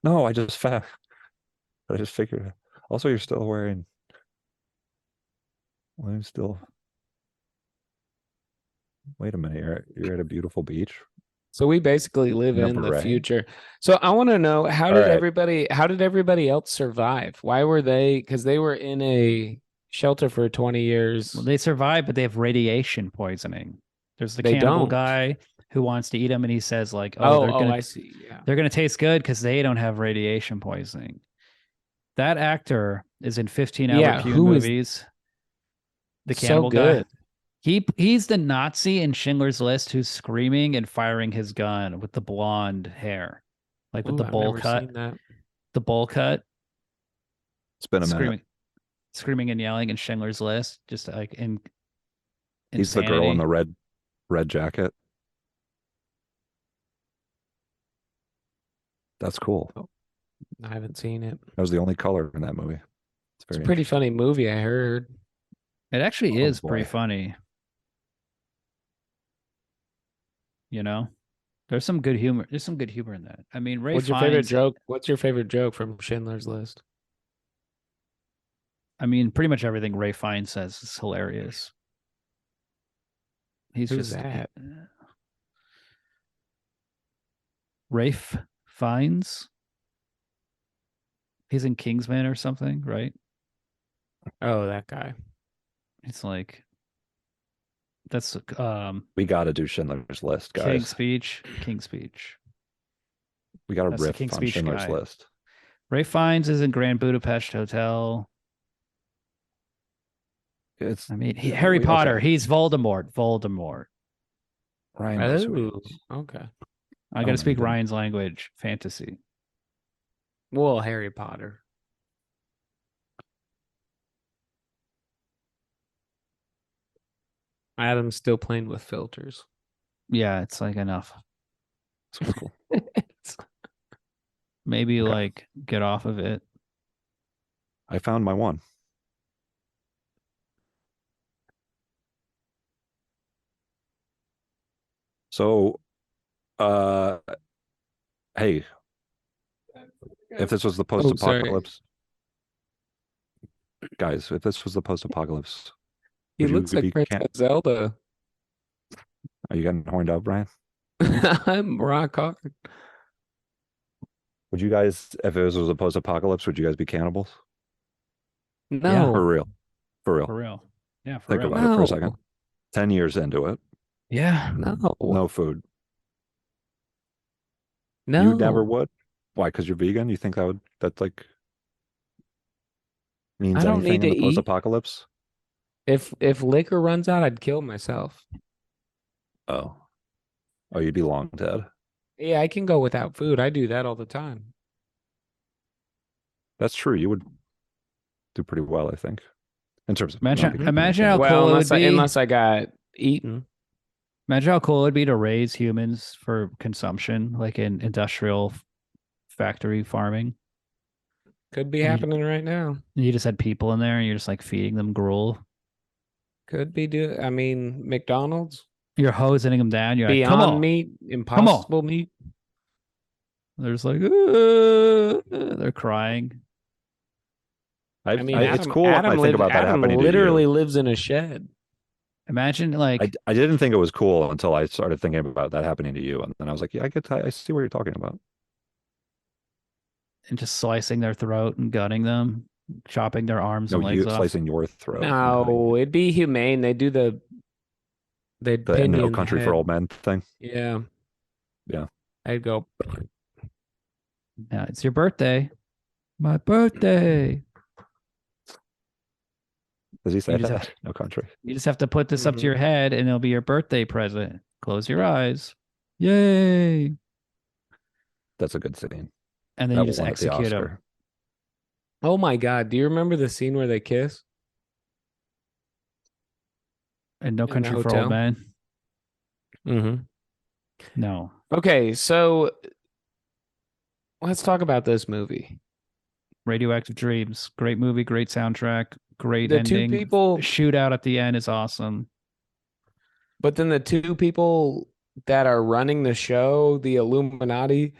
No, I just figured. Also, you're still wearing. I'm still. Wait a minute. You're at a beautiful beach. so we basically live No in the beret. future. So I want to know how All did right. everybody else survive? Why were they? Because they were in a shelter for 20 years. Well, they survive, but they have radiation poisoning. There's the They cannibal don't. guy who wants to eat them, and he says like, "Oh, I see. Yeah. they're gonna taste good because they don't have radiation poisoning." That actor is in 15 Yeah, Albert Pyun who is movies. The so cannibal guy. good? He's the Nazi in Schindler's List who's screaming and firing his gun with the blonde hair, like with Ooh, the I've bowl never cut. seen that. The bowl cut, It's been a minute. screaming and yelling in Schindler's List, just like in He's the girl in insanity. the red jacket. That's cool. I haven't seen it. That was the only color in that movie. It's a pretty funny movie, I heard. It actually Oh, is pretty boy. funny. You know, there's some good humor. There's some good humor in that. I mean, Ray What's your favorite Fiennes. joke? What's your favorite joke from Schindler's List? I mean, pretty much everything Ray Fiennes says is hilarious. He's Who's just that? Rafe Fiennes. He's in Kingsman or something, right? Oh, that guy. It's like that's We got to do Schindler's List, guys. King's Speech. We got to That's the riff King's on Speech Schindler's guy. List. Ray Fiennes is in Grand Budapest Hotel. It's. I mean, Harry Potter. Okay. He's Voldemort. Ryan knows who he Oh, is. okay. I got to speak Ryan's language. Fantasy. Well, Harry Potter. Adam's still playing with filters. Yeah, it's like enough. It's cool. Maybe Okay. like get off of it. I found my one. So, hey, if this was the post-apocalypse, guys, if this was the post-apocalypse, He would you looks like be Princess Zelda. Are you getting horned up, Brian? I'm rock hard. Would you guys, if this was a post-apocalypse, would you guys be cannibals? No. For real. For real. For real. Yeah, for Think real. about it for a No. second. 10 years into it, Yeah. No. no food. No. You never would? Why? Because you're vegan? You think that's like means I don't anything need in to the eat. post-apocalypse? If liquor runs out, I'd kill myself. Oh, you'd be long dead. Yeah, I can go without food. I do that all the time. That's true. You would do pretty well, I think, in terms of not Imagine becoming imagine a how cannibal. cool it would be. Unless I got eaten. Imagine how cool it would be to raise humans for consumption, like in industrial factory farming. Could be You- happening right now. You just had people in there and you're just like feeding them gruel. Could be I mean, McDonald's, You're hosing them down. You're like, come Beyond on. Meat, Impossible Meat. There's like, they're crying. I mean, it's cool when I think about that Adam happening to literally you. lives in a shed. Imagine like I didn't think it was cool until I started thinking about that happening to you, and then I was like, yeah, I see what you're talking about. and just slicing their throat and gutting them, chopping their arms No, and legs you off. slicing your throat. No, it'd be humane. They do they'd The pin you No in the Country head. for Old Men thing. Yeah. Yeah. I'd go. Yeah, it's your birthday. My birthday. Does he say You just that? have- No Country. You just have to put this up to Mhm. your head and it'll be your birthday present. Close your eyes. Yay. That's a good scene. And then That you just won at the execute them. Oscar. Oh my God! Do you remember the scene where they kiss? And No In the Country for hotel? Old Men. Mm-hmm. No. Okay, so let's talk about this movie. Radioactive Dreams. Great movie, great soundtrack, great The ending. two people, Shootout at the end is awesome. but then the two people that are running the show, the Illuminati,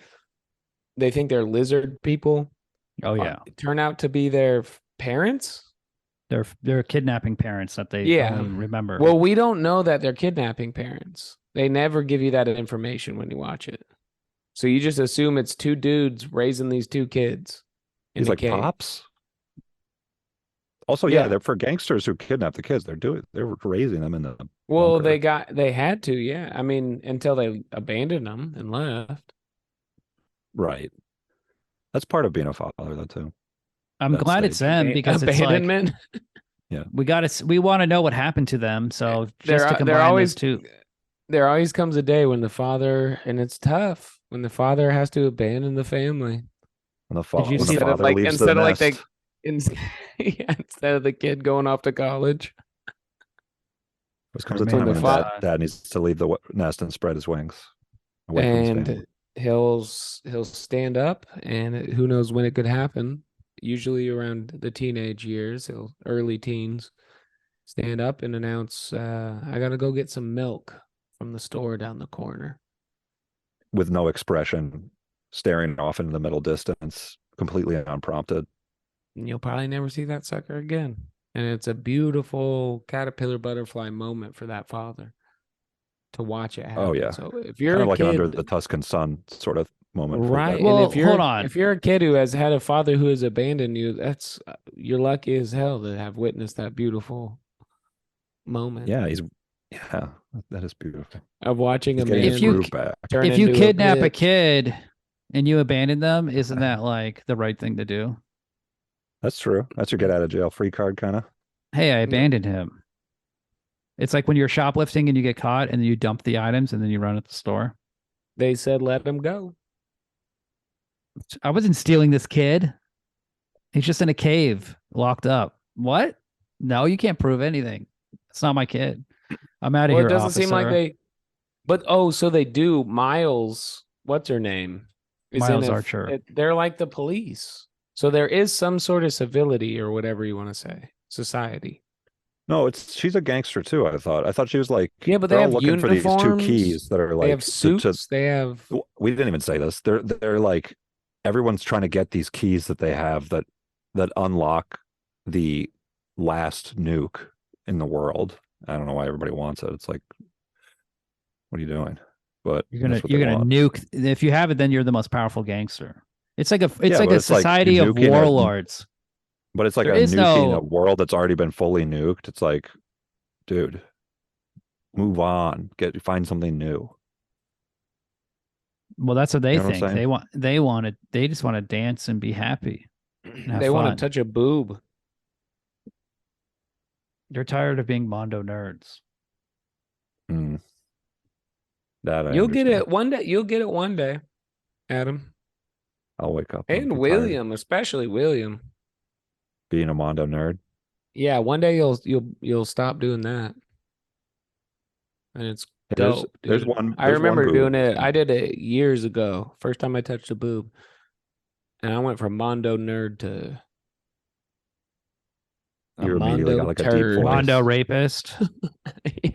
they think they're lizard people. Oh yeah. Turn out to be their parents. They're kidnapping parents that they Yeah. only remember. Well, we don't know that they're kidnapping parents. They never give you that information when you watch it. So you just assume it's two dudes raising these two kids. He's like pops. Also, Yeah. they're for gangsters who kidnap the kids. They're raising them in the Well, bunker. they had to, yeah. I mean, until they abandoned them and left. Right. That's part of being a father, though, too. I'm that glad it's stage. them because it's like Abandonment. we want to know what happened to them. So just to There combine always those two. there always comes a day when the father, and it's tough when the father has to abandon the family. When the, Did you when see the that, father leaves the nest. Instead of the kid going off to college. There comes a Remain time on when the dad needs to leave the nest and spread his wings away from his family. And he'll stand up, and who knows when it could happen. Usually around the teenage years, early teens, stand up and announce, I gotta go get some milk from the store down the corner. With no expression, staring off into the middle distance, completely unprompted. And you'll probably never see that sucker again. And it's a beautiful caterpillar butterfly moment for that father to watch it happen. Oh, yeah. So if you're Kind of a like kid, an under the Tuscan sun sort of moment. right? Well, and if hold on. if you're a kid who has had a father who has abandoned you, that's you're lucky as hell to have witnessed that beautiful moment. Yeah, that is beautiful. Of watching He's a getting man his If you- groove back. turn If you into kidnap a bitch. kid and you abandon them, isn't that like the right thing to do? That's true. That's your get out of jail free card, kind of. Hey, I abandoned him. It's like when you're shoplifting and you get caught and then you dump the items and then you run at the store. They said let him go. I wasn't stealing this kid. He's just in a cave, locked up. What? No, you can't prove anything. It's not my kid. I'm out of Well, here. it doesn't seem like officer. they. But so they do. Miles, what's her name? Miles Archer. They're like the police. So there is some sort of civility or whatever you want to say. Society. No, she's a gangster too. I thought she was like, Yeah, but they're they all have looking for these two uniforms. keys that are like They have suits. They have. We didn't even say this. They're like everyone's trying to get these keys that they have that unlock the last nuke in the world. I don't know why everybody wants it. It's like, what are you doing? But You're that's what gonna they want. nuke. If you have it, then you're the most powerful gangster. It's like a Yeah, but it's like society of nuking warlords. But it's like There a is nuking no- a world that's already been fully nuked. It's like, dude, move on. Find something new. Well, that's what they You know what I'm think. saying? They just want to dance and be happy. and have They want fun. to touch a boob. They're tired of being Mondo nerds. Mm. That You'll get understand. it one day. You'll get it one day, Adam. I'll wake up And be tired William, especially William. being a Mondo nerd. Yeah, one day you'll stop doing that. And it's There's dope. there's dude. one. I there's one remember boob. doing it. I did it years ago. First time I touched a boob. And I went from Mondo nerd to You immediately got like a deep turd. voice. Mondo rapist. Yeah.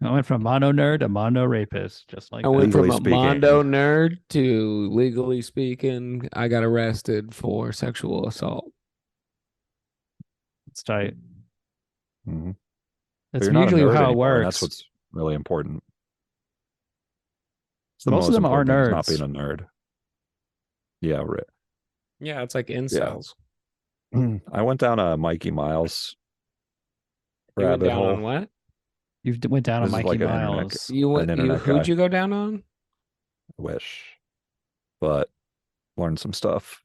I went from mono nerd to mondo rapist, just like I that. went from Legally a speaking. Mondo nerd to legally speaking, I got arrested for sexual assault. It's tight. Mhm. But That's you're not a usually nerd how it anymore, and works. that's what's really important. It's the Most of most them are important thing, is not nerds. being a nerd. Yeah, right. Yeah, it's like incels. I went down a Mikey Miles You went rabbit down hole. on what? You went down on This is Mikey like an internet Miles. You went. an You internet who'd guy. you go down on? Wish, but learned some stuff.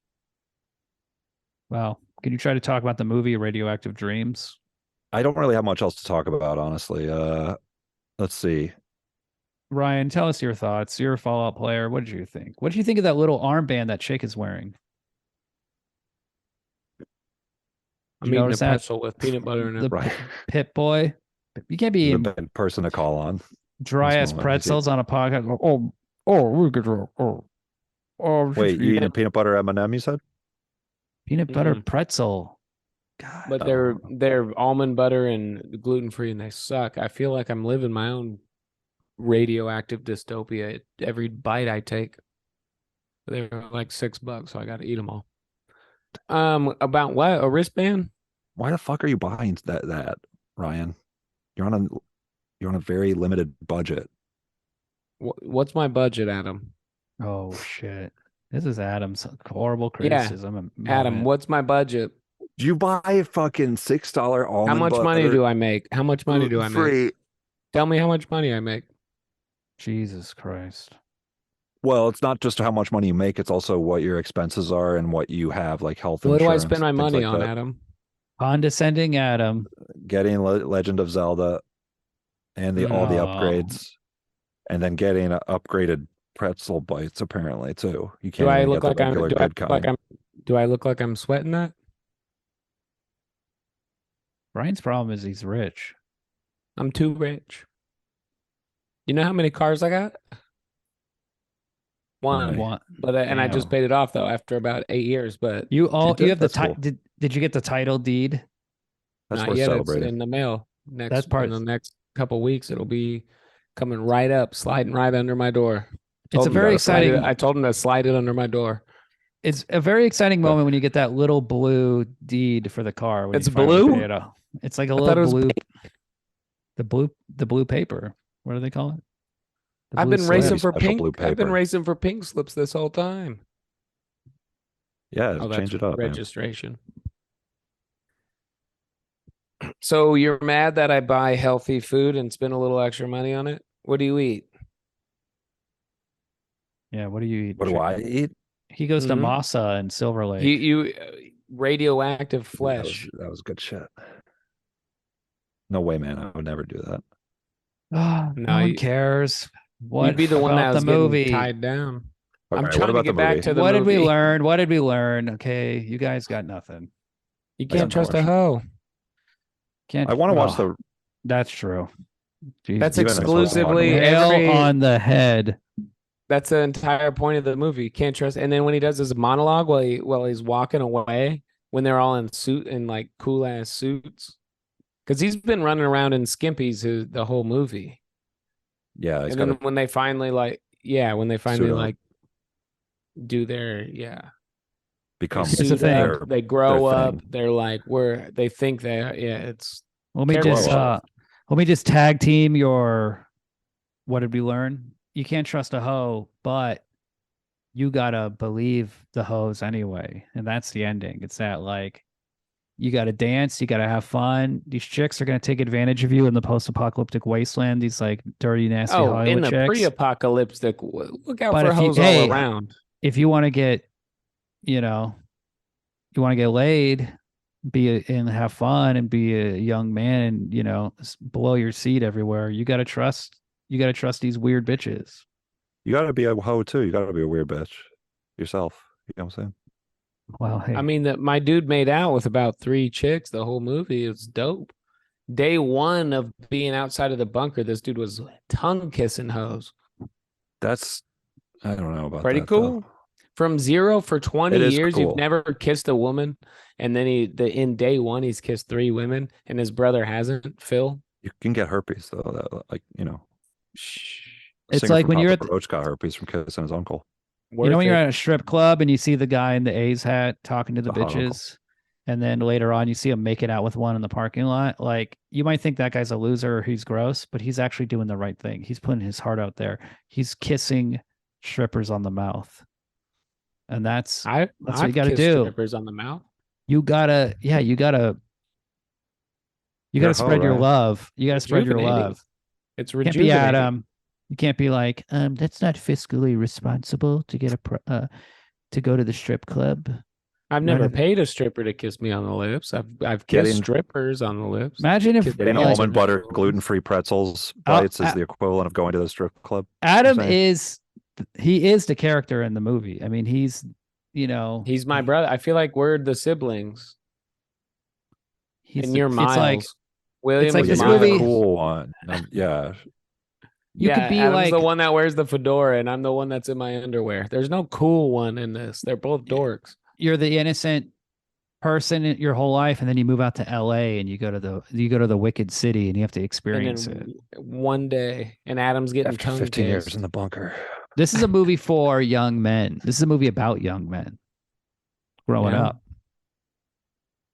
Wow. Can you try to talk about the movie Radioactive Dreams? I don't really have much else to talk about, honestly. Let's see. Ryan, tell us your thoughts. You're a Fallout player. What did you think? What did you think of that little armband that chick is wearing? I'm you eating a notice that? pretzel with peanut butter in it. The Right. Pit Boy. You can't be He's a eating bad person to call on. dry ass moment. pretzels on a podcast. We could Wait, you eating a peanut butter M&M? You said? peanut butter Mm-mm. pretzel. God. But they're almond butter and gluten free, and they suck. I feel like I'm living my own radioactive dystopia every bite I take. They're like $6, so I got to eat them all. About what? A wristband? Why the fuck are you buying that, Ryan? You're on a very limited budget. What's my budget, Adam? Oh shit. This is Adam's horrible criticism. Adam, what's my budget? You buy a fucking $6 almond How much money butter, do I make? How much money do I make? gluten-free. Tell me how much money I make. Jesus Christ. Well, it's not just how much money you make, it's also what your expenses are and what you have, like health What do I insurance, spend my things money like on, that. Adam? Condescending Adam. Getting Legend of Zelda and all the No. upgrades, and then getting upgraded pretzel bites apparently too. You can't Do I even look get the like I'm? regular Do I good look like kind. do I look like I'm sweating that? Brian's problem is he's rich. I'm too rich. You know how many cars I got? One. Right. But and I just Damn. paid it off though after about 8 years. But You have the That's cool. did you get the title deed? That's not worth yet. It's celebrating. in the mail. Next That's part- in the next couple weeks. It'll be coming right up, sliding right under my door. It's a Told him very to slide exciting. I told him to slide it under my door. It's a very exciting moment when you get that little blue deed for the car. When It's you finally blue? pay it off. It's like a I thought it little was blue. The blue paper. What do they call it? The I've blue been slip. racing for Special pink. blue I've been paper. racing for pink slips this whole time. Yeah, Oh, change that's it up, man. registration. So you're mad that I buy healthy food and spend a little extra money on it? What do you eat? Yeah. What do you eat? What do I eat? He goes to Mhm. Masa and Silver Lake. You radioactive flesh. That was good shit. No way, man. I would never do that. Oh, no No, one you- cares. What You'd be the one about that was the movie? getting tied down. All I'm right, trying what to about get the back movie? to the What did we movie. learn? What did we learn? Okay, you guys got nothing. You I got can't trust a no hoe. Can't. I want to watch oh, the. That's true. Jesus. That's You haven't watched exclusively it. Nail every. on the head. That's the entire point of the movie. You can't trust. And then when he does his monologue while he's walking away, when they're all in suit and like cool ass suits, because he's been running around in skimpies the whole movie. Yeah, it's And got then when they finally Suit up. do their become Here's the suit thing. up, they grow their up, thing. they're like they think it's Let me Character just growth. let me just tag team your. What did we learn? You can't trust a hoe, but you gotta believe the hoes anyway, and that's the ending. It's that like you gotta dance, you gotta have fun. These chicks are gonna take advantage of you in the post-apocalyptic wasteland. These like dirty, nasty in Hollywood the chicks. pre-apocalyptic. Look out But for if you- hoes hey, all around. If you want to get, you want to get laid, and have fun and be a young man and blow your seat everywhere. You gotta trust these weird bitches. You got to be a hoe too. You got to be a weird bitch yourself. You know what I'm saying? Well, hey, I mean, my dude made out with about 3 chicks the whole movie. It was dope. Day 1 of being outside of the bunker, this dude was tongue kissing hoes. That's I don't know about Pretty that, cool. though. from zero for 20 It is years. cool. You've never kissed a woman, and then in day one he's kissed 3 women, and his brother hasn't. Phil, You can get herpes though. That, like, you know, It's singer like from when you're Papa Roach got herpes from kissing his uncle. when you're at a strip club and you see the guy in the A's hat talking to the The hot uncle. bitches, and then later on you see him making out with one in the parking lot. Like, you might think that guy's a loser or he's gross, but he's actually doing the right thing. He's putting his heart out there. He's kissing strippers on the mouth, and that's what you got to do. Strippers on the mouth. You gotta spread your right? love. You gotta spread your Rejuvenating. love. It's You can't be rejuvenating. Adam. You can't be like, that's not fiscally responsible to get to go to the strip club. I've never paid a stripper to kiss me on the lips. I've kissed strippers on the lips. Imagine if Getting like, almond butter, gluten-free pretzels bites is the equivalent of going to the strip club. Adam is the character in the movie. I mean, he's my brother. I feel like we're the siblings. And you're Miles. It's like, William it's like is this Miles. movie. Cool one. Yeah. You could be Adam's like the one that wears the fedora, and I'm the one that's in my underwear. There's no cool one in this. They're both dorks. You're the innocent person your whole life, and then you move out to LA and you go to the wicked city and you have to experience it. One day, and Adam's getting After tongue 15 years kissed. in the bunker. This is a movie for young men. This is a movie about young men growing up.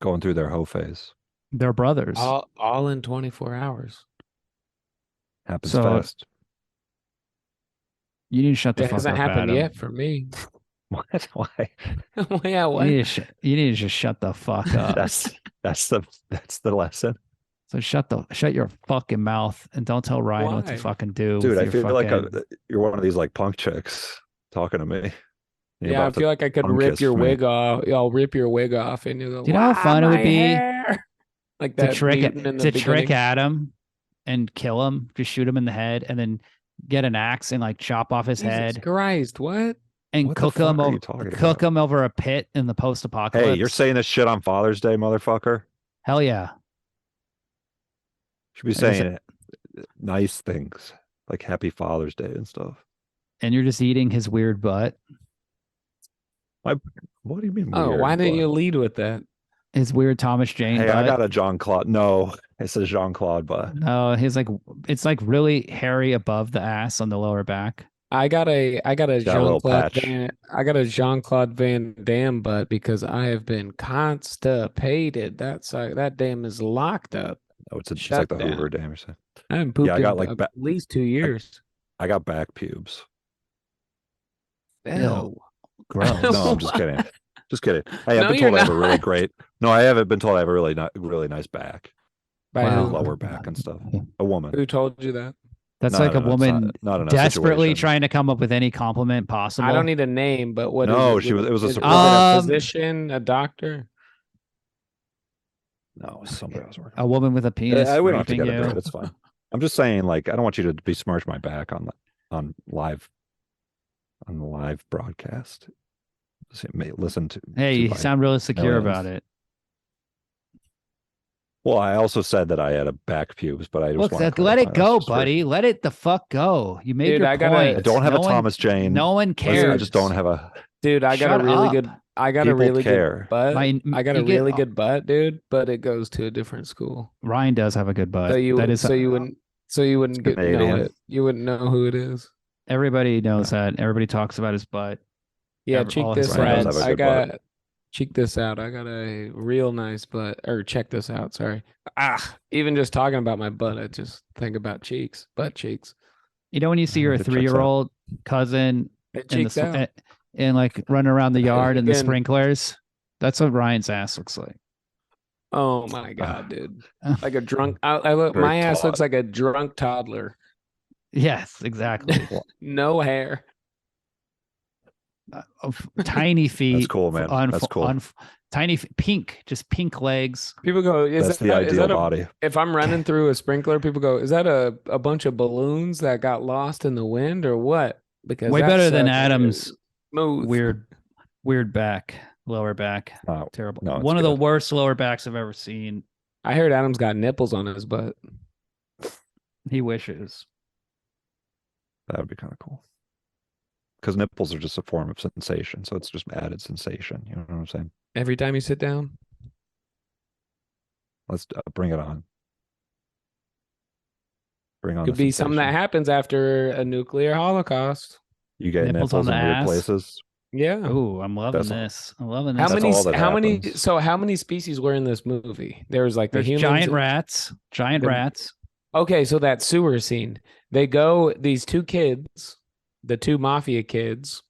Going through their hoe phase. They're brothers. All in 24 hours. Happens So, fast. You need to shut the It fuck hasn't up, happened Adam. yet for me. What? Why? Yeah, what? You need to just shut the fuck up. that's the lesson. So shut your fucking mouth and don't tell Ryan what to Why? fucking do. Dude, with I your feel like fucking- you're one of these like punk chicks talking to me. You're Yeah, I about to feel like I could tongue rip kiss your me. wig off. I'll rip your wig off, and you go. Do you know how "Wow, fun it would my be hair!" Like to that trick mutant in the beginning. Adam and kill him, just shoot him in the head, and then get an axe and like chop off his Jesus head Christ, what? and What the cook him fuck are you over talking cook about? him over a pit in the post-apocalypse. Hey, you're saying this shit on Father's Day, motherfucker? Hell yeah. Should be I just- saying nice things like Happy Father's Day and stuff. And you're just eating his weird butt. What do you mean? Oh, weird, why didn't but- you lead with that? His weird Thomas Jane Hey, butt. I got a Jean Claude. No, it says Jean Claude, but No, it's like really hairy above the ass on the lower back. I got a Got a little patch. I got a Jean-Claude Van Damme butt because I have been constipated. That dam is locked up. oh, it's Shut like the down. Hoover Dam or something. I haven't pooped I got, in like, at least 2 years. I got back pubes. Ew. Gross. No, I'm just kidding. Just kidding. Hey, No, I've been you're told I have a really not. great. No, I haven't been told I have a really nice back, By Wow. who? lower back and stuff. A woman. Who told you that? That's No, like no, a no, it's woman not in a desperately situation. trying to come up with any compliment possible. I don't need a name, but what? No, is it was a is it surprise. a physician, a doctor? No, it's somebody I was working. a woman with a penis. We don't have to raping get into you. it. It's fine. I'm just saying, like, I don't want you to besmirch my back on the live broadcast. Listen to. Hey, you by sound really secure millions. about it. Well, I also said that I had a back pubes, but I just Look, want to let it clarify, go, that's just for- buddy. Let it the fuck go. You made Dude, your I gotta- point. I don't have No a one- Thomas Jane. No one Listen, cares. I just don't have a. Dude, I got Shut a really up. good. I got a People really care. good butt. I got a you get- really good butt, dude. But it goes to a different school. Ryan does have a good butt. So you that is wouldn't know Canadian. it. You wouldn't know who it is. everybody knows that. Everybody talks about his butt. Yeah, Every- check all his this Ryan out. does have a I good butt. got check this out. I got a real nice butt. Or check this out. Sorry. Even just talking about my butt, I just think about cheeks, butt cheeks. You know when you see your It checks out. 3-year-old cousin It in the cheeks out. and like running around the yard in the Again. sprinklers? That's what Ryan's ass looks like. Oh my god, dude! Like a drunk. I look. Very My ass taut. looks like a drunk toddler. Yes, exactly. No hair. Tiny feet. That's cool, man. That's cool. Pink, just pink legs. People go, is That's that, the is ideal that a- body. if I'm running through a sprinkler, people go, is that a bunch of balloons that got lost in the wind or what? Because Way that better than sucker Adam's is smooth. weird back, lower back. No, Terrible. no, it's One of the good. worst lower backs I've ever seen. I heard Adam's got nipples on his butt. He wishes. That would be kind of cool. because nipples are just a form of sensation, so it's just added sensation. You know what I'm saying? Every time you sit down. Let's bring it on. Bring on Could the be something that sensation. happens after a nuclear holocaust. You get Nipples nipples on in the weird ass? places. Yeah. Oh, I'm loving That's all- this. I'm loving this. How That's many? all that How many? happens. So how many species were in this movie? There was like the There's humans. giant rats. Giant the- rats. Okay, so that sewer scene. They go. These two kids, the two mafia kids,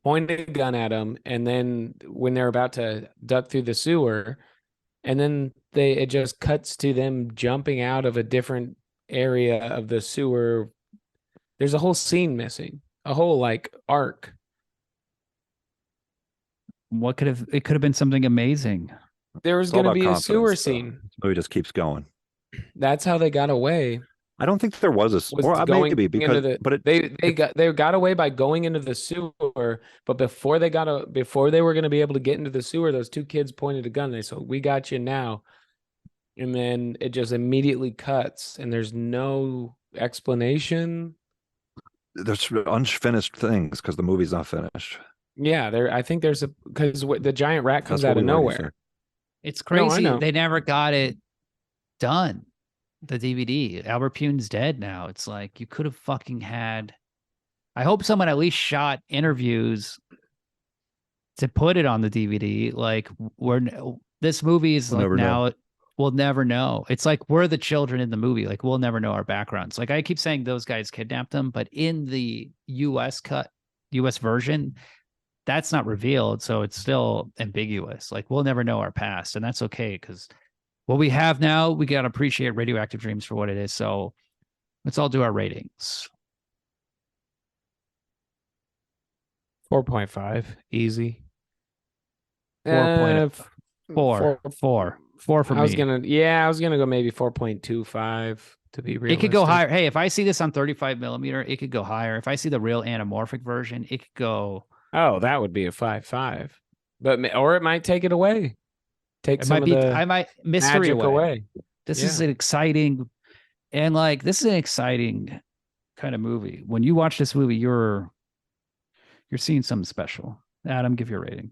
point a gun at them, and then when they're about to duck through the sewer, and then it just cuts to them jumping out of a different area of the sewer. There's a whole scene missing, a whole like arc. What could have? It could have been something amazing. There was It's all going to about be a sewer confidence, though. scene. This movie just keeps going. That's how they got away. I don't think there was a, Was or going maybe into because, the, but it, they got away by going into the sewer, but before they were going to be able to get into the sewer, those two kids pointed a gun. They said, "We got you now," and then it just immediately cuts, and there's no explanation. there's unfinished things because the movie's not finished. Yeah, I think there's because the giant rat comes That's out what of we were nowhere. using. It's No, I crazy. know. They never got it done. The DVD. Albert Pune's dead now. It's like you could have fucking had. I hope someone at least shot interviews to put it on the DVD. Like this movie is We'll like never know. now. We'll never know. It's like we're the children in the movie. Like we'll never know our backgrounds. Like I keep saying those guys kidnapped them, but in the US version, that's not revealed. So it's still ambiguous. Like we'll never know our past. And that's okay because what we have now, we got to appreciate Radioactive Dreams for what it is. So let's all do our ratings. 4.5, easy. 4.4 four for I was me. gonna go maybe 4.25 to be realistic. It could go higher. Hey, if I see this on 35 millimeter, it could go higher. If I see the real anamorphic version, it could go. Oh, that would be a 5.5. Or it might take it away. Take It some might of be. the I might mystery magic away. This is an exciting, and like this is an exciting kind of movie. When you watch this movie, you're seeing something special. Adam, give your rating.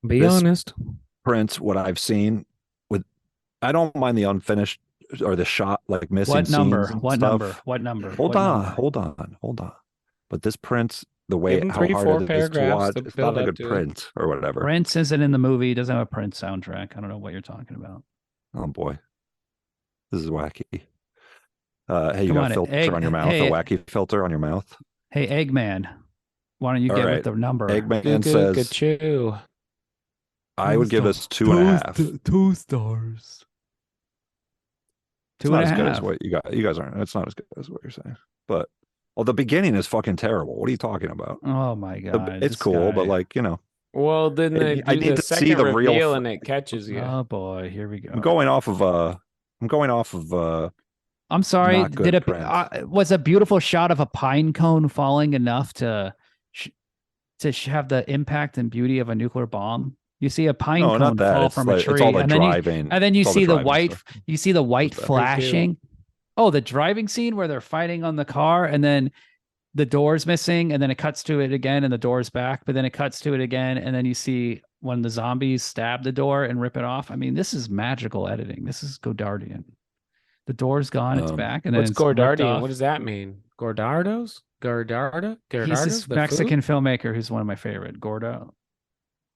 Be This- honest. Prince, what I've seen with, I don't mind the unfinished or the shot, like missing What number? scenes and What stuff. number? What number? Hold What on, number? hold on. But this Prince, the way Give him how 3, hard 4 it is to paragraphs watch, to it's build not a up good to it. Prince or whatever. Prince isn't in the movie. He doesn't have a Prince soundtrack. I don't know what you're talking about. Oh boy, this is wacky. Hey, you Come got on, a filter Egg- on your mouth? hey, a wacky filter on your mouth? Hey, Eggman, why don't you All get right. with the number? Eggman says, Chew. I would give this 2.5. 2 stars. It's not as good as what you got. You guys aren't. It's not as good as what you're saying. But the beginning is fucking terrible. What are you talking about? Oh my god, It's this cool, but guy. like, you know, Well, then they I do need the to see second the real reveal and it catches you. Oh boy, here we go. I'm going off of I'm sorry. not good Did Prince. Was a beautiful shot of a pine cone falling enough to have the impact and beauty of a nuclear bomb? You see a pine no, cone not that. fall It's from like, a tree, it's all the and then driving. you It's all the see the driving white. stuff. You see the white Pretty cute. flashing. Oh, the driving scene where they're fighting on the car, and then the door's missing, and then it cuts to it again, and the door's back, but then it cuts to it again, and then you see when the zombies stab the door and rip it off. I mean, this is magical editing. This is Godardian. The door's gone, it's back, and then What's it's ripped Gordardian? off. What does that mean? Gordardos? Gordarda? He's this The Mexican food? filmmaker who's one of my favorite. Gordo.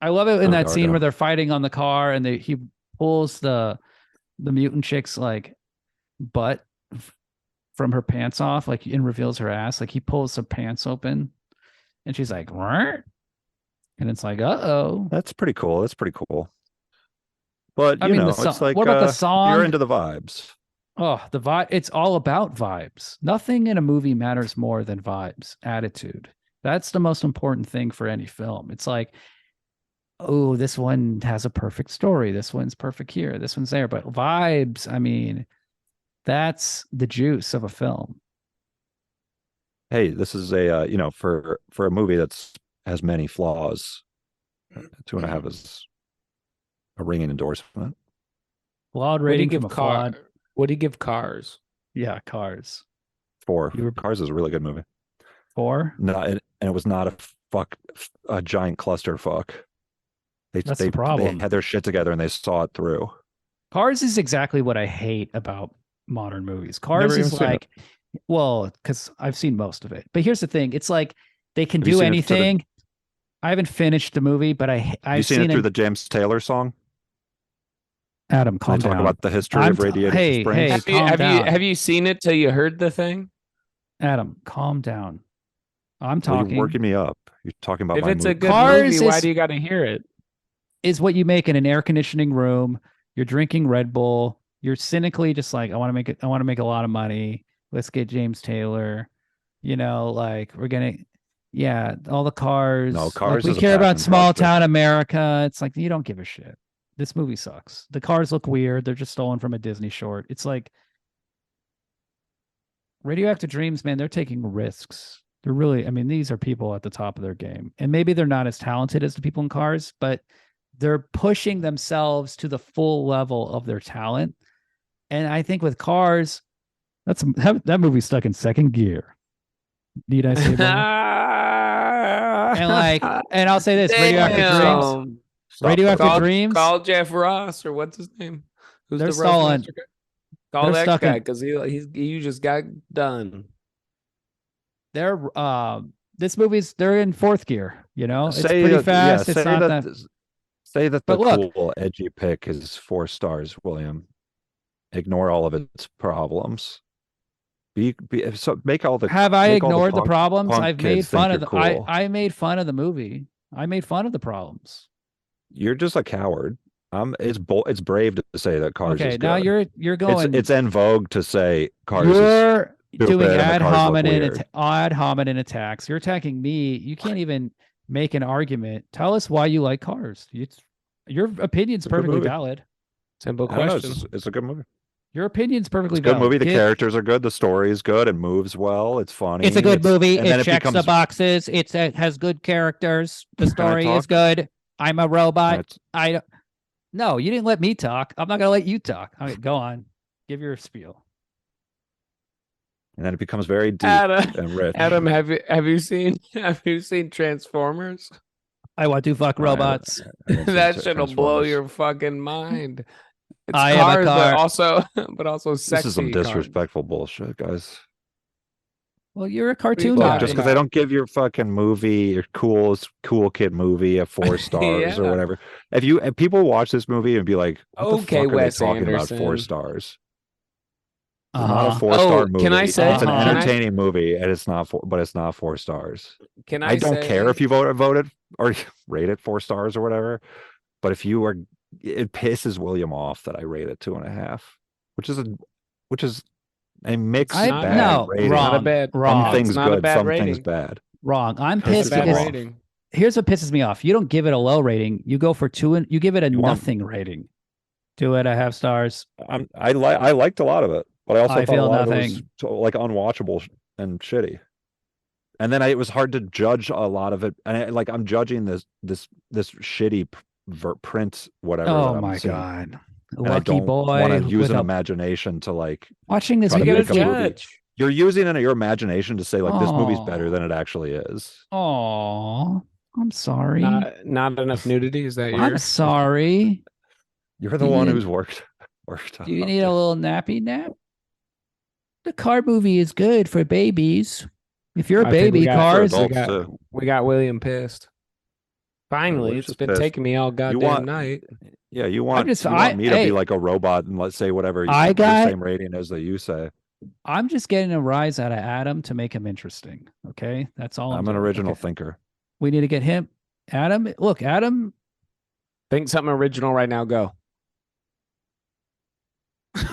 I love it in that scene Gordo. where they're fighting on the car, and he pulls the mutant chick's like butt from her pants off, like, and reveals her ass. Like he pulls her pants open, and she's like, "Rrrt." And it's like, "Uh-oh." That's pretty cool. That's pretty cool. But I you mean, know, the it's song- like what about the song? you're into the vibes. Oh, the vibe. It's all about vibes. Nothing in a movie matters more than vibes, attitude. That's the most important thing for any film. It's like, oh, this one has a perfect story. This one's perfect here. This one's there. But vibes, I mean, that's the juice of a film. Hey, this is a for a movie that's has many flaws, 2.5 is a ringing endorsement. Flawed What do you rating give from a flawed. What do you give Cars? Yeah, Cars. 4. You were- Cars is a really good movie. 4. And it was not a giant cluster fuck. That's the problem. They had their shit together and they saw it through. Cars is exactly what I hate about modern movies. Cars Never even is seen it. like, well, because I've seen most of it. But here's the thing: it's like they can Have you do seen it to the- anything. I haven't finished the movie, but I've You seen it through the James Taylor song? Adam, They calm talk down. about the history I'm of Radioactive hey, Springs. hey, calm down. Have you seen it till you heard the thing? Adam, calm down. I'm Well, talking. you're working me up. You're talking about If my it's a movie. good Cars movie, why is- do you got to hear it? Is what you make in an air conditioning room. You're drinking Red Bull. You're cynically just like, I want to make it. I want to make a lot of money. Let's get James Taylor. You know, like we're gonna, yeah, all the cars. No, Like, Cars we is a care about passion small project. town America. It's like you don't give a shit. This movie sucks. The cars look weird. They're just stolen from a Disney short. It's like Radioactive Dreams, man. They're taking risks. They're really, I mean, these are people at the top of their game. And maybe they're not as talented as the people in Cars, but they're pushing themselves to the full level of their talent. And I think with Cars, that movie's stuck in second gear. Need I say more? And I'll say this: Radioactive Dreams. Radioactive Dreams. Call Jeff Ross or what's his name? Who's They're the stalling. Roastmaster guy? Call They're that stuck guy in- because you just got done. They're they're in fourth gear, you know? It's Say pretty that- fast. yeah, It's say not that, that say that the But look- cool, edgy pick is 4 stars, William. Ignore all of its problems. So make all the. Have I make all ignored the punk- problems? punk I've made kids fun think of you're the cool. I made fun of the movie. I made fun of the problems. You're just a coward. It's brave to say that Cars Okay, is now good. you're going It's en vogue to say Cars is you're doing stupid and the ad cars look hominem weird. ad hominem attacks. You're attacking me. You can't even make an argument. Tell us why you like Cars. Your opinion's a good perfectly movie. valid. Simple I don't know, question. it's a good movie. Your opinion's perfectly It's a good valid. movie. The Kid, characters are good. The story is good. It moves well. It's funny. it's a good movie. and It then checks the becomes- boxes. It has good characters. The I story is talk? good. I'm a robot. It's- I don't. No, you didn't let me talk. I'm not gonna let you talk. All right, go on. Give your spiel. And then it becomes very deep Adam, and rich. Adam, have you seen Transformers? I want to fuck robots. I haven't seen That shit'll blow Transformers. your fucking mind. It's I am a cars, car. but also sexy. This is some cars. disrespectful bullshit, guys. Well, you're a cartoon Look, guy. Look, just because I don't give your fucking movie, your cool kid movie, a 4 stars Yeah. or whatever. If people watch this movie and be like, what Okay, the fuck Wes are they talking about 4 Anderson. stars? It's not a Uh-huh. 4-star Oh, movie. can I say- it's an can I- entertaining movie, and it's not but it's not 4 stars. Can I don't care say- if you voted or rate it 4 stars or whatever. But if you are, it pisses William off that I rate it 2.5, which is a mixed bag no, rating. wrong. Not a bad. Wrong. Some things It's not a good, bad some rating. things bad. Wrong. I'm It's a pissed bad because rating. here's what pisses me off. You don't give it a low rating. You go for 2 and you give it a You want- nothing rating. 2.5 stars. I liked a lot of it, but I also I thought a feel lot of it nothing. was like unwatchable and shitty. And then it was hard to judge a lot of it, and I'm judging this shitty print whatever. that Oh I'm my seeing. god. And I Lucky don't boy. want to use with an a- imagination to watching this try to You video. gotta make a movie. judge. You're using your imagination to say this movie's better Aw. than it actually is. Oh, I'm sorry. Not enough nudity. Is that I'm your? sorry. You're the Do one you- who's worked. Do you need a little nappy nap? The car movie is good for babies. If you're a I think we baby, got- cars. adults, we got, too. we got William pissed. Finally, Will's it's just been pissed. taking me all goddamn want- night. Yeah, you want just- you want me to hey, be like a robot and let's say whatever I your got- same rating as that you say. I'm just getting a rise out of Adam to make him interesting. Okay, that's all. I'm an doing. original Okay. thinker. We need to get him. Adam, look, Adam. Think something original right now. Go.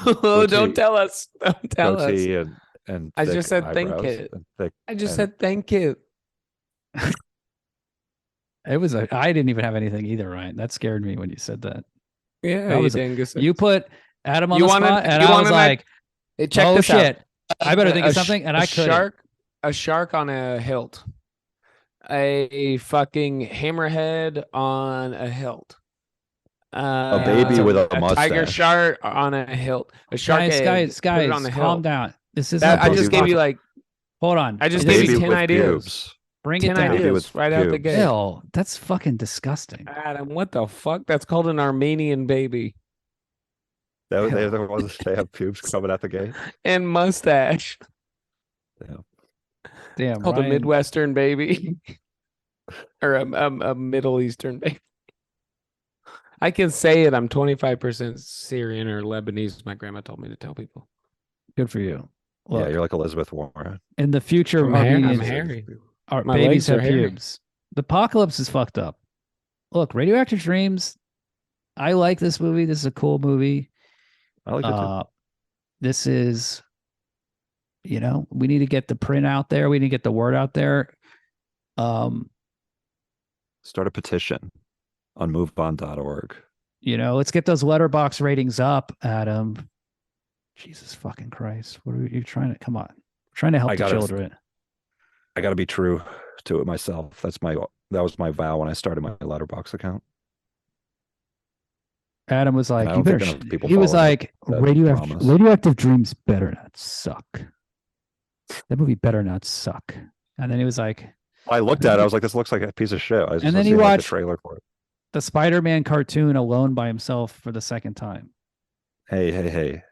Oh, Goatee. don't tell us. Don't tell us. Goatee and I thick just said think eyebrows it. and thick- I just and- said thank you. It was I didn't even have anything either, Ryan. That scared me when you said that. Yeah, That you was a- dingus. You put Adam on You the wanted- spot, and you I was wanted my- like, Hey, check "Oh this out. shit! I better think of A sh- something." And a I couldn't. a shark on a hilt, a fucking hammerhead on a hilt, A baby with a tiger mustache. shark on a hilt, a shark Guys, egg, guys, put it on guys, the calm hilt. down. This is That, I Pussy just gave you like Hold on. I just This gave Baby you 10 with ideas. pubes. Bring 10 it down. ideas with right out the pubes. gate. Ew, that's fucking disgusting. Adam, what the fuck? That's called an Armenian baby. They're the ones they have pubes coming out the gate. And mustache. Yeah. Damn, Called a Ryan. Midwestern baby. Or a Middle Eastern baby. I can say it. I'm 25% Syrian or Lebanese. My grandma told me to tell people. Good for you. Yeah, Look, you're like Elizabeth Warren. in the future, I'm Armenians hairy. our My babies legs are have hairy. pubes. The apocalypse is fucked up. Look, Radioactive Dreams. I like this movie. This is a cool movie. I like it too. This is, we need to get the print out there. We need to get the word out there. Start a petition on moveon.org. Let's get those letterbox ratings up, Adam. Jesus fucking Christ. What are you trying to, come on. Trying to help the children. I got to be true to it myself. That was my vow when I started my letterbox account. Adam was like, I don't think enough people follow that promise. Radioactive Dreams better not suck. That movie better not suck. And then he was like, I looked at it. I was like, this looks like a piece of shit. And then he watched the trailer for it. the Spider-Man cartoon alone by himself for the second time. Hey.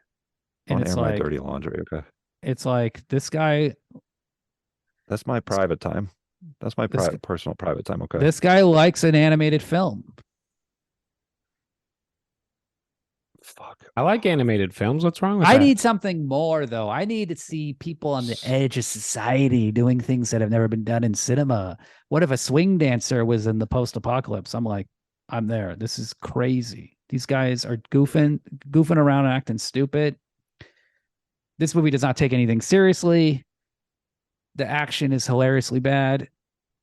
And Don't it's air my like, dirty laundry, okay? it's like this guy, That's my private time. That's my personal private time, okay? this guy likes an animated film. Fuck. I like animated films. What's wrong with that? I need something more, though. I need to see people on the edge of society doing things that have never been done in cinema. What if a swing dancer was in the post-apocalypse? I'm like, I'm there. This is crazy. These guys are goofing around and acting stupid. This movie does not take anything seriously. The action is hilariously bad.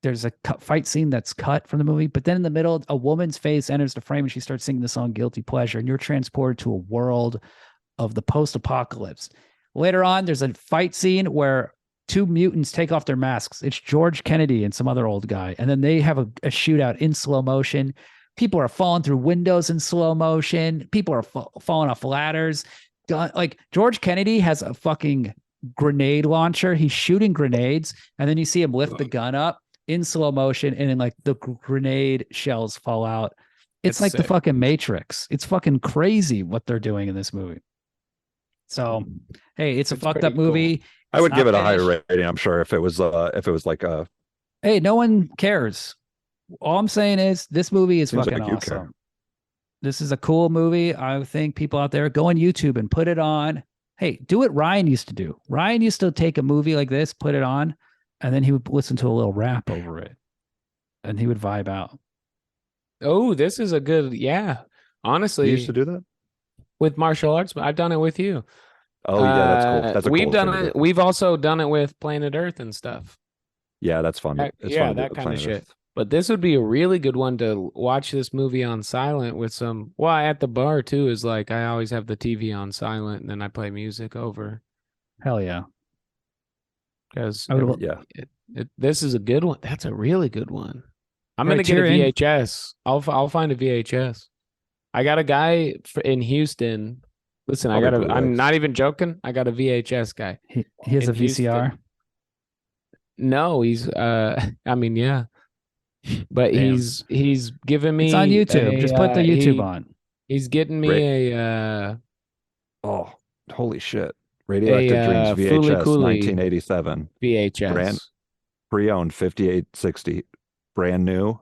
There's a fight scene that's cut from the movie, but then in the middle, a woman's face enters the frame and she starts singing the song Guilty Pleasure, and you're transported to a world of the post-apocalypse. Later on, there's a fight scene where two mutants take off their masks. It's George Kennedy and some other old guy, and then they have a shootout in slow motion. People are falling through windows in slow motion. People are falling off ladders. Like George Kennedy has a fucking grenade launcher. He's shooting grenades, and then you see him lift the gun up in slow motion, and then like the grenade shells fall out. It's like the fucking Matrix. It's fucking crazy what they're doing in this movie. So, hey, it's a fucked up movie. Cool. I would give it a finished. higher rating. I'm sure if it was like a. Hey, no one cares. All I'm saying is this movie is Seems fucking like you awesome. care. This is a cool movie. I think people out there go on YouTube and put it on. Hey, do what Ryan used to do. Ryan used to take a movie like this, put it on, and then he would listen to a little rap over it, and he would vibe out. Oh, this is a good, yeah. Honestly, You used to do that with martial arts, but I've done it with you. Oh yeah, that's cool. That's a we've cool done thing to it. do. We've also done it with Planet Earth and stuff. Yeah, that's fun. It's yeah, fun to that do kind of Planet shit. Earth. But this would be a really good one to watch this movie on silent with some. Well, at the bar too is like I always have the TV on silent and then I play music over. Hell yeah. Because this is a good one. That's a really good one. I'm gonna get a VHS. I'll find a VHS. I got a guy in Houston. Listen, I'm not even joking. I got a VHS guy. He has a VCR. Houston. No, he's I mean, yeah. But Damn. he's giving me. It's on YouTube. Just put the YouTube on. He's getting me oh, holy shit! Radioactive Dreams VHS, 1987. VHS. Brand pre-owned 5860, brand new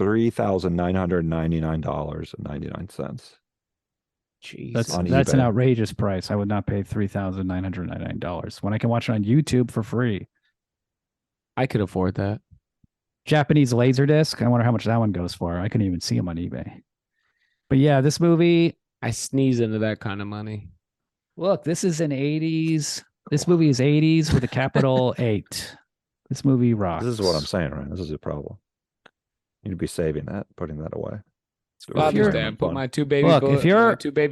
$3,999.99. Jeez, that's an outrageous price. I would not pay $3,999 when I can watch it on YouTube for free. I could afford that. Japanese Laserdisc. I wonder how much that one goes for. I couldn't even see them on eBay. But yeah, this movie. I sneeze into that kind of money. Look, this is an 80s. This movie is 80s with a capital 8. This movie rocks. This is what I'm saying, right? This is a problem. You need to be saving that, putting that away. Father's Day, I put my two baby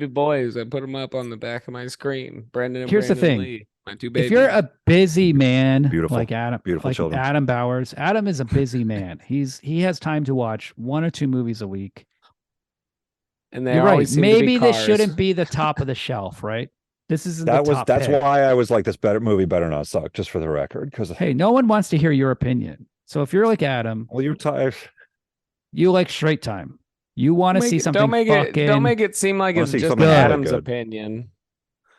boys, I put them up on the back of my screen. Brandon and Here's the thing. Lee, my two babies. If you're a busy man, like Adam, beautiful children. Adam Bowers, Adam is a busy man. He has time to watch 1 or 2 movies a week. And they're You're right. always Maybe this shouldn't be the top of the shelf, right? This isn't That's why I was like, this movie better not suck, just for the record. Because hey, no one wants to hear your opinion. So if you're like Adam, well, you're tired. You like straight time. You want to see something Don't make it seem like it's just Adam's opinion.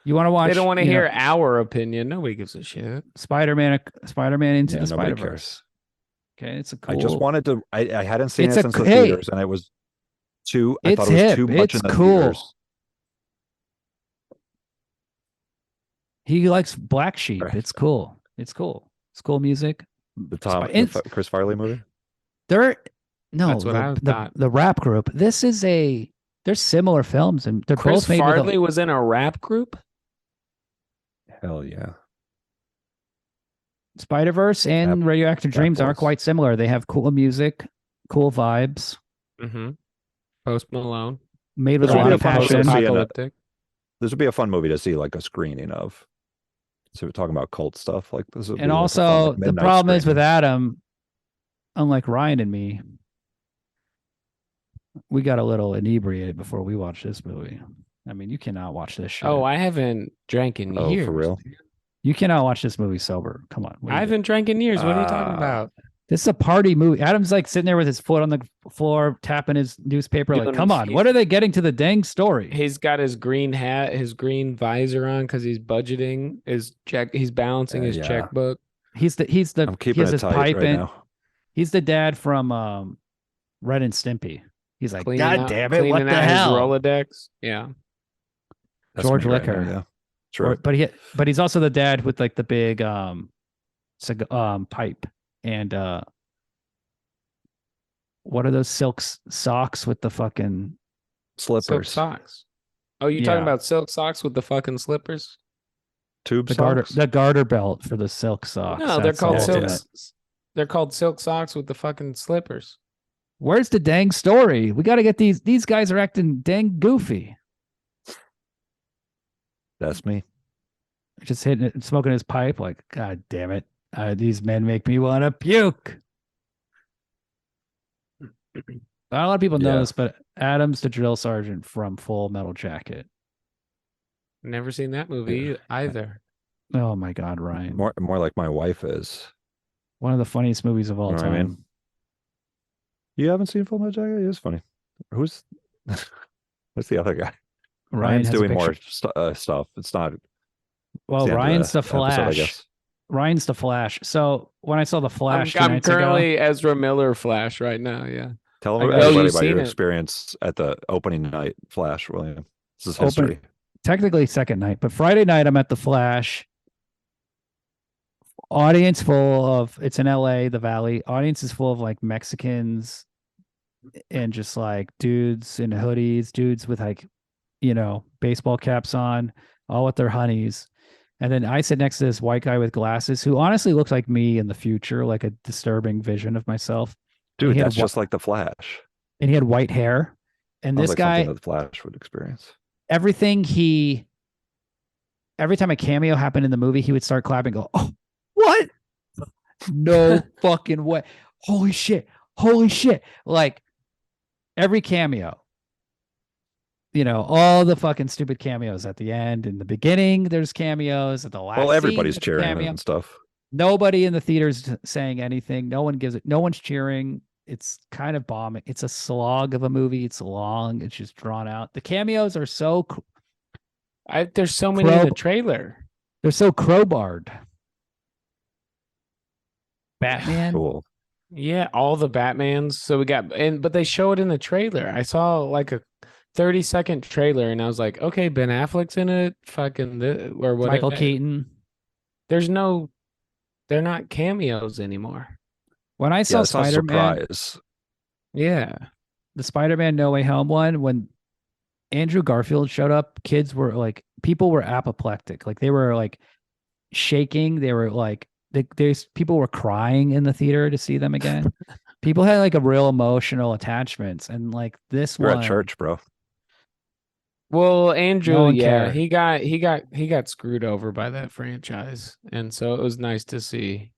You want to watch? They don't want to hear our opinion. Nobody gives a shit. Spider-Man into the Spider-Verse. Okay, it's a cool. I just wanted to. I hadn't seen it since the theaters, and it was too. I thought it was too much in the theaters. He likes Black Sheep. Right. It's cool. It's cool. It's cool music. The Chris Farley movie. That's what I thought. The rap group. They're similar films, and they're Chris both made Farley was in a rap group. Hell yeah. Spider-Verse and Radioactive Dreams are quite similar. They have cool music, cool vibes. Mm-hmm. Post Malone. Made with a lot of passion. This would be a fun movie to see, like a screening of. So we're talking about cult stuff. Like this would and also, the problem is with Adam, unlike Ryan and me, we got a little inebriated before we watched this movie. I mean, you cannot watch this shit. Oh, I haven't drank in years. For real? You cannot watch this movie sober. Come on. I haven't drank in years. What are you talking about? This is a party movie. Adam's like sitting there with his foot on the floor, tapping his newspaper. Like, come on. What are they getting to the dang story? He's got his green hat, his green visor on because he's budgeting his check. He's balancing his checkbook. I'm keeping it tight right now. He's the dad from Ren and Stimpy. He's like, God damn it, what the hell? Rolodex. Yeah. That's George Liquor. Right yeah. True. But he's also the dad with like the big pipe and what are those silk socks with the fucking slippers? Silk socks. Oh, you talking about silk socks with the fucking slippers? The garter belt for the silk socks. No, they're called They're called silk socks with the fucking slippers. Where's the dang story? We got to get these guys are acting dang goofy. That's me. Just hitting it, smoking his pipe. Like, God damn it. These men make me want to puke. Not a lot of people know this, but Adam's the drill sergeant from Full Metal Jacket. Never seen that movie either. Oh my God, Ryan. More like my wife is. One of the funniest movies of all time. I mean? You haven't seen Full Metal Jacket? It is funny. Who's the other guy? Ryan's doing more stuff. It's not. Well, Ryan's the Flash. Episode, I guess. Ryan's the Flash. So when I saw the Flash, I'm currently Ezra Miller Flash right now. Yeah. Tell everybody about your experience at the opening night Flash, William. This is history. Technically second night, but Friday night I'm at the Flash. Audience full of, it's in LA, the Valley. Audience is full of like Mexicans and just like dudes in hoodies, dudes with like, baseball caps on, all with their honeys. And then I sit next to this white guy with glasses who honestly looks like me in the future, like a disturbing vision of myself. Dude, that's just like the Flash. And he had white hair. And this guy, the Flash would experience. Every time a cameo happened in the movie, he would start clapping and go, oh, what? No fucking way. Holy shit. Like every cameo. All the fucking stupid cameos at the end. In the beginning, there's cameos. At the last Well, everybody's cheering and stuff. Nobody in the theater's saying anything. No one's cheering. It's kind of bombing. It's a slog of a movie. It's long. It's just drawn out. The cameos are so... there's so many in the trailer. They're so crowbarred. Batman. Cool. Yeah, all the Batmans. So we got... But they show it in the trailer. I saw like a 30-second trailer and I was like, okay, Ben Affleck's in it. Or what? Michael Keaton. They're not cameos anymore. When I saw Spider-Man, the Spider-Man No Way Home one, when Andrew Garfield showed up, people were apoplectic. Like they were like shaking. They were like, people were crying in the theater to see them again. People had like a real emotional attachments, and like this We're one at church, bro. Well, Andrew, no yeah, he got screwed over by that franchise, and so it was nice to see.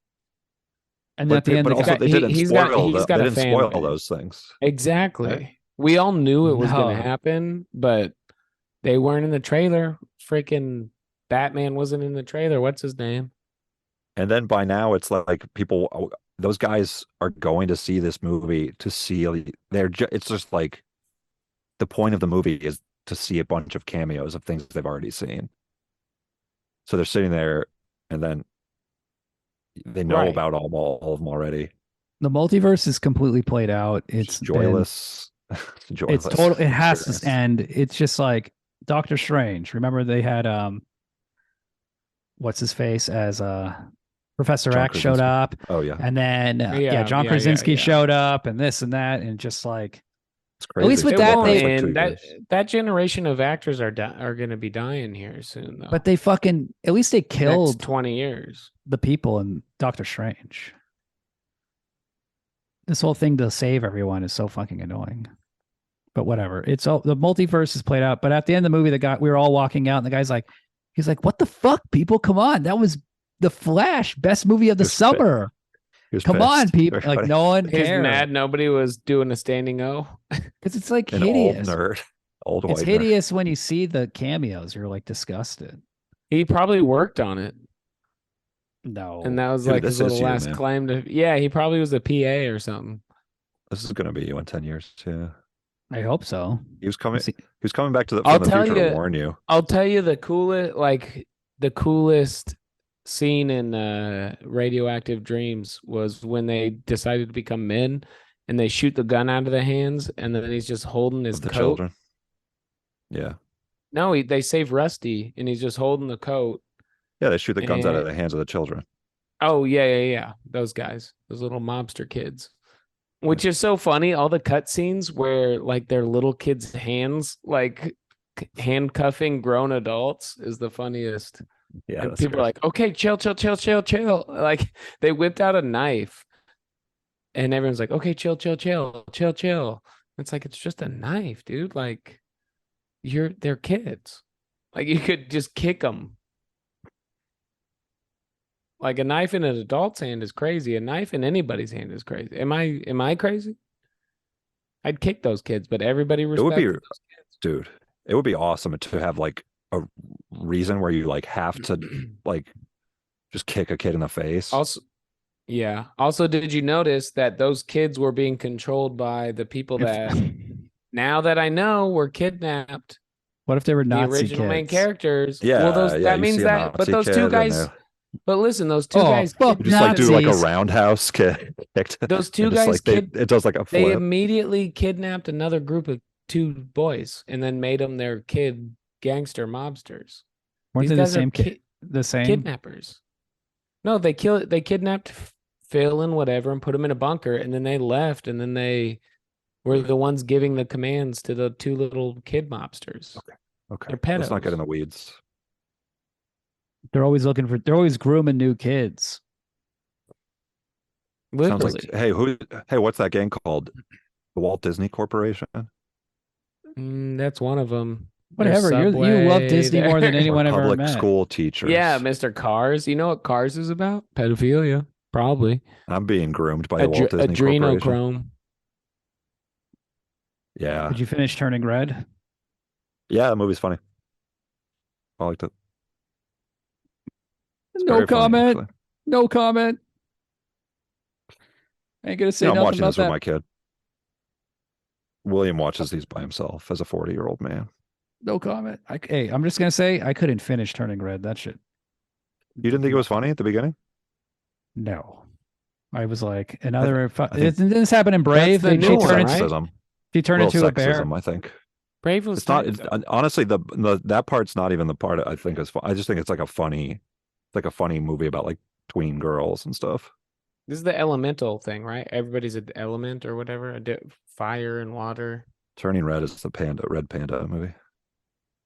And at the end, they didn't spoil those things. Exactly. Right? We all knew it was going to happen, but they weren't in the trailer. Freaking Batman wasn't in the trailer. What's his name? And then by now it's like people, those guys are going to see this movie to see. It's just like the point of the movie is to see a bunch of cameos of things they've already seen. So they're sitting there, and then they know about all of them already. The multiverse is completely played out. It's joyless. It's total. It has to end. It's just like Doctor Strange. Remember they had what's his face as Professor X showed up. Oh yeah. And then John Krasinski showed up, and this and that, and just like it's crazy. At least with that generation of actors are going to be dying here soon, though. But they at least they killed 20 years the people in Doctor Strange. This whole thing to save everyone is so fucking annoying. But whatever. It's all the multiverse is played out. But at the end of the movie, we were all walking out, and the guy's like, he's like, "What the fuck, people? Come on, that was The Flash, best movie of the summer. Come on, people!" Like no one cared. He's mad nobody was doing a standing O because it's like hideous. Old it's hideous when you see the cameos. You're like disgusted. He probably worked on it. No, and that was like his little last claim to. Yeah, he probably was a PA or something. This is gonna be you in 10 years too. I hope so. He was coming back from the future to warn you. I'll tell you the coolest scene in Radioactive Dreams was when they decided to become men, and they shoot the gun out of their hands, and then he's just holding his coat. Children. Yeah. No, they save Rusty, and he's just holding the coat. Yeah, they shoot the guns out of the hands of the children. Oh yeah. Those guys, those little mobster kids. Which is so funny. All the cutscenes where like their little kids' hands, like handcuffing grown adults, is the funniest. Yeah, and people are like, "Okay, chill." Like they whipped out a knife, and everyone's like, "Okay, chill." It's like it's just a knife, dude. Like they're kids. Like you could just kick them. Like a knife in an adult's hand is crazy. A knife in anybody's hand is crazy. Am I crazy? I'd kick those kids, but everybody respects those kids. Dude, it would be awesome to have like a reason where you like have to like just kick a kid in the face. Also, did you notice that those kids were being controlled by the people that now that I know were kidnapped? What if they were Nazi the original kids? Main characters? Yeah, well, that means that. But those two guys. But listen, those two guys just like do like a roundhouse kick. Those two guys, it does like a flip. They immediately kidnapped another group of two boys and then made them their gangster mobsters. Weren't they the same? The same kidnappers? No, they kidnapped Phil and whatever and put him in a bunker, and then they left, and then they were the ones giving the commands to the two little kid mobsters. Okay. They're pedos. Let's not get in the weeds. They're always they're always grooming new kids. Literally. Sounds like, hey, what's that gang called? The Walt Disney Corporation? That's one of them. Whatever. You love Disney more than anyone ever met. Public school teachers. Yeah, Mr. Cars. You know what Cars is about? Pedophilia, probably. I'm being groomed by the Walt Disney Corporation. Adrenochrome. Yeah. Did you finish Turning Red? Yeah, the movie's funny. I liked it. No comment. No comment. I ain't gonna say nothing I'm watching about this with my kid. William watches these by himself as a 40-year-old man. No comment. I'm just gonna say I couldn't finish Turning Red. That shit. You didn't think it was funny at the beginning? No. I was like another. Didn't this happen in Brave? She turned into a bear. I think. Brave was. It's not. Honestly, that part's not even the part I think is fun. I just think it's like a funny movie about like tween girls and stuff. This is the elemental thing, right? Everybody's an element or whatever. Fire and water. Turning Red is the red panda movie.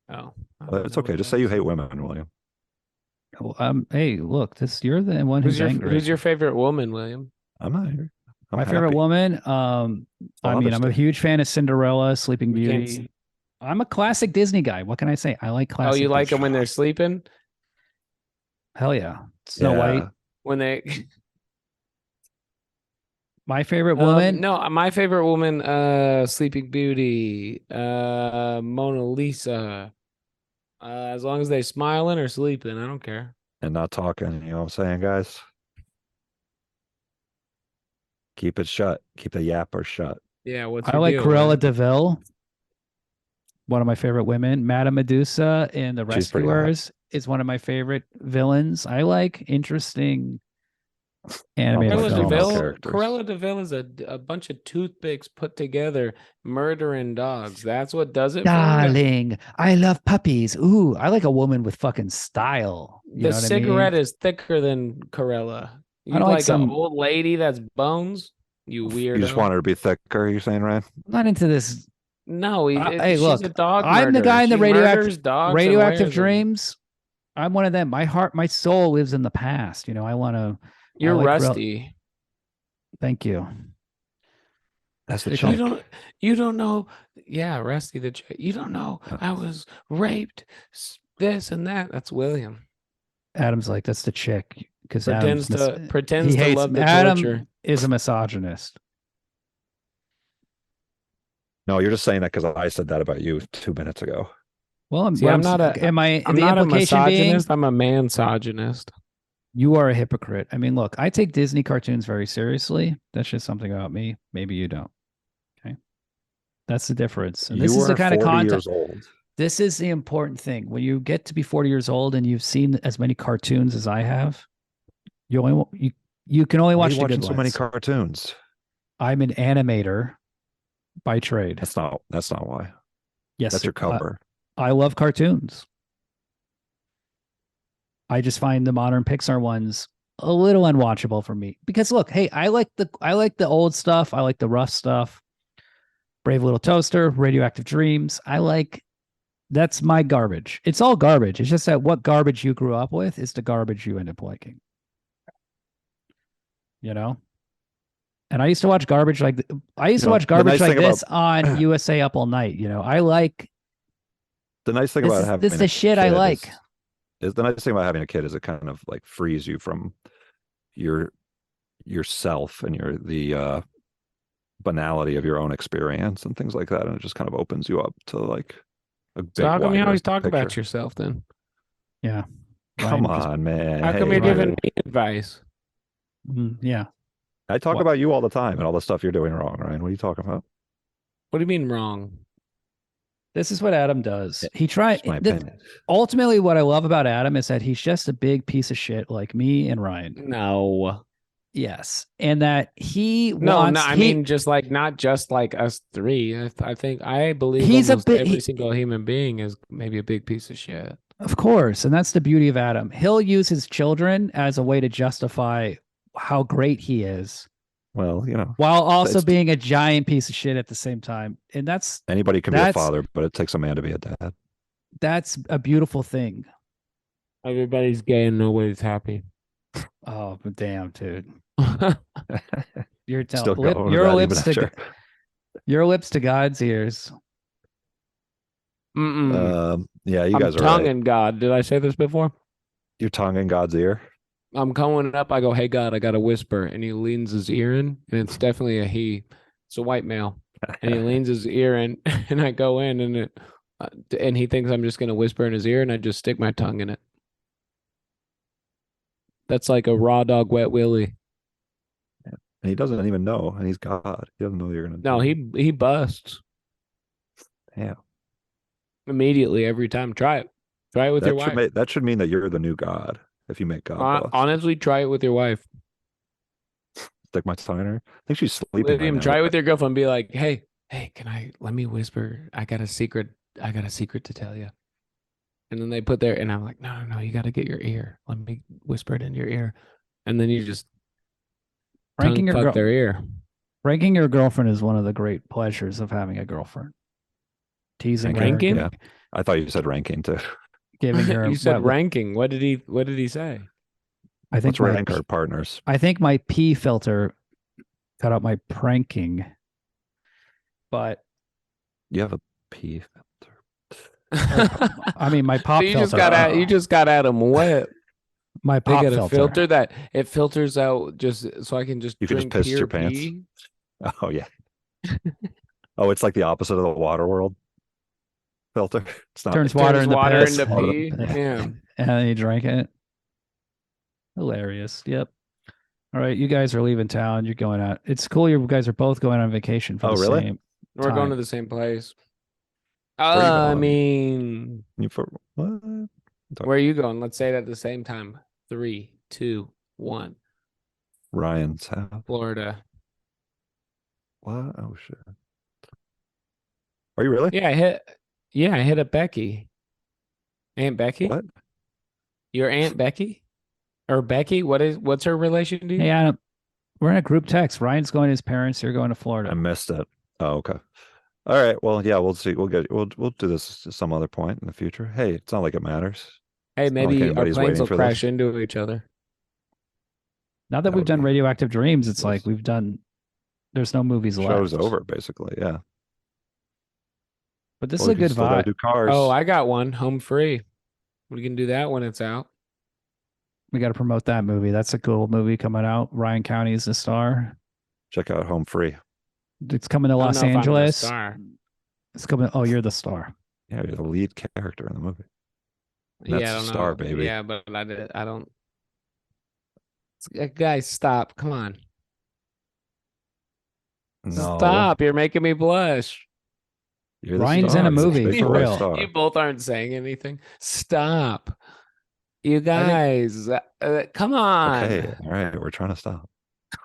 Oh, it's okay. Just say you hate women, William. Well, hey, look, you're the one who's angry. Who's your favorite woman, William? I'm not here. My favorite woman. I'm a huge fan of Cinderella, Sleeping Beauty. I'm a classic Disney guy. What can I say? I like classic. Oh, you like them when they're sleeping? Hell yeah. Snow White. When they. My favorite woman? No, my favorite woman, Sleeping Beauty, Mona Lisa, As long as they smiling or sleeping, I don't care. And not talking. You know what I'm saying, guys? Keep it shut. Keep the yapper shut. Yeah, what's I your like deal, Cruella man? DeVille, one of my favorite women. Madame Medusa in The She's pretty hot. Rescuers is one of my favorite villains. I like interesting animated like Cruella female films. DeVille, characters. Cruella DeVille is a bunch of toothpicks put together, murdering dogs. That's what does it for me. Darling, I love puppies. Ooh, I like a woman with fucking style. You The know what cigarette I mean? is thicker than Cruella. You I don't like like some- an old lady that's bones? You weirdo. You just want her to be thicker, you're saying, Ryan? I'm not into this. No, Hey, she's look, a dog I'm the murderer. guy in the She murders dogs and radioactive wears them. dreams. I'm one of them. My heart, my soul lives in the past. You know, I want to. You're like rusty. Thank you. That's the You chick. You don't know. Yeah, Rusty the chick. You don't know. I was raped. This and that. That's William. Adam's like, that's the chick because Pretends Adam's to hates love the Adam torture. is a misogynist. No, you're just saying that because I said that about you 2 minutes ago. Well, See, I'm not a- Am I? I'm the not a implication being misogynist. I'm a mansogynist. you are a hypocrite. I mean, look, I take Disney cartoons very seriously. That's just something about me. Maybe you don't. Okay, that's the difference. And this You is the are kind of 40 content. years old. This is the important thing. When you get to be 40 years old and you've seen as many cartoons as I have, you can only Why are watch you the watching good so many ones. cartoons? I'm an animator by trade. That's not why. Yes, That's your cover. I love cartoons. I just find the modern Pixar ones a little unwatchable for me because look, hey, I like the old stuff. I like the rough stuff. Brave Little Toaster, Radioactive Dreams. That's my garbage. It's all garbage. It's just that what garbage you grew up with is the garbage you end up liking. You know? And I used to watch garbage like this on USA Up All Night. You know, I like the nice thing this about is, having this is the shit I like. Is the nice thing about having a kid is it kind of like frees you from yourself and the banality of your own experience and things like that, and it just kind of opens you up to like a big. So how come you wider always talk picture. about yourself then? Yeah. Come Ryan, on, man. How come Hey, you're giving Ryan. me advice? Yeah. I talk What? about you all the time and all the stuff you're doing wrong, Ryan. What are you talking about? What do you mean wrong? This is what Adam does. He tries. It's my opinion. Ultimately, what I love about Adam is that he's just a big piece of shit like me and Ryan. No. Yes. And that he No, wants... I mean just like not just like us three. I believe He's almost a bit- every single human being is maybe a big piece of shit. Of course. And that's the beauty of Adam. He'll use his children as a way to justify how great he is, Well, you know, while also It's- being a giant piece of shit at the same time. And anybody can be a father, but it takes a man to be a dad. that's a beautiful thing. Everybody's gay and nobody's happy. Oh, but damn, dude. Mm-mm. You're Still telling going your with lips that, to even your lips to God's ears. Yeah, you I'm guys are tonguing right. God. Did I say this before? Your tongue in God's ear. I'm coming up. I go, hey, God, I got to whisper. And he leans his ear in. And it's definitely a he. It's a white male. And he leans his ear in. And I go in and he thinks I'm just going to whisper in his ear. And I just stick my tongue in it. That's like a raw dog wet willy. And he doesn't even know. And he's God. He doesn't know you're going to No, he busts Damn. immediately every time. Try it. Try it with your wife. That should mean that you're the new God if you make God bust. Honestly, try it with your wife. Stick my tongue in her. I think she's sleeping right William, now. try it with your girlfriend. Be like, hey, let me whisper. I got a secret to tell you. And then they put their, and I'm like, no, you got to get your ear. Let me whisper it in your ear. And then you just Ranking fuck their ear. Ranking your girlfriend is one of the great pleasures of having a girlfriend. Teasing Ranking? her, Yeah. I thought you said ranking too. giving her. You said ranking. What did he say? I think Let's rank our partners. I think my P filter cut out my pranking, but You have a P filter. I mean my pop So you filter. you just got Adam wet. My They pop got a filter. filter that it filters out just so I can just You can just drink piss pure your pants. pee. Oh yeah. Oh, it's like the opposite of the water world. filter. It's not. Turns water Turns into water piss. into pee. Yeah. And then you drank it. Hilarious. Yep. All right, you guys are leaving town. You're going out. It's cool. You guys are both going on vacation for Oh, the really? same. We're going time. to the same place. Where are you I going? mean, What? where are you going? Let's say it at the same time. 3, 2, 1. Ryan's house. Florida. What? Oh shit. Are you really? Yeah, I hit up Becky. Aunt Becky? What? Your Aunt Becky? Or Becky? What's her relation to you? Hey, Adam, we're in a group text. Ryan's going to his parents. You're going to Florida. I missed it. Oh, okay. All right. Well, yeah, we'll see. We'll do this at some other point in the future. Hey, it's not like it matters. Hey, It's not like maybe our anybody's planes waiting will for crash this. into each other. Now that That we've would done be- Radioactive Dreams, it's Yes. like we've done. There's no movies left. Show's over, basically. Yeah. But this Well, is a you good still gotta vibe. do cars. Oh, I got one. Home free. We can do that when it's out. We got to promote that movie. That's a cool movie coming out. Ryan County is the star. Check out Home Free. It's coming to I don't Los know if I'm the Angeles. star. It's coming. Oh, you're the star. Yeah, you're the lead character in the movie. And Yeah, that's I the don't star, know. baby. Yeah, but I don't. Guys, stop! Come on, No, stop! You're making me blush. you're the Ryan's star. in a You're the movie, big for boy real. star. You both aren't saying anything. Stop, you guys. Come on. Okay, all right, we're trying to stop.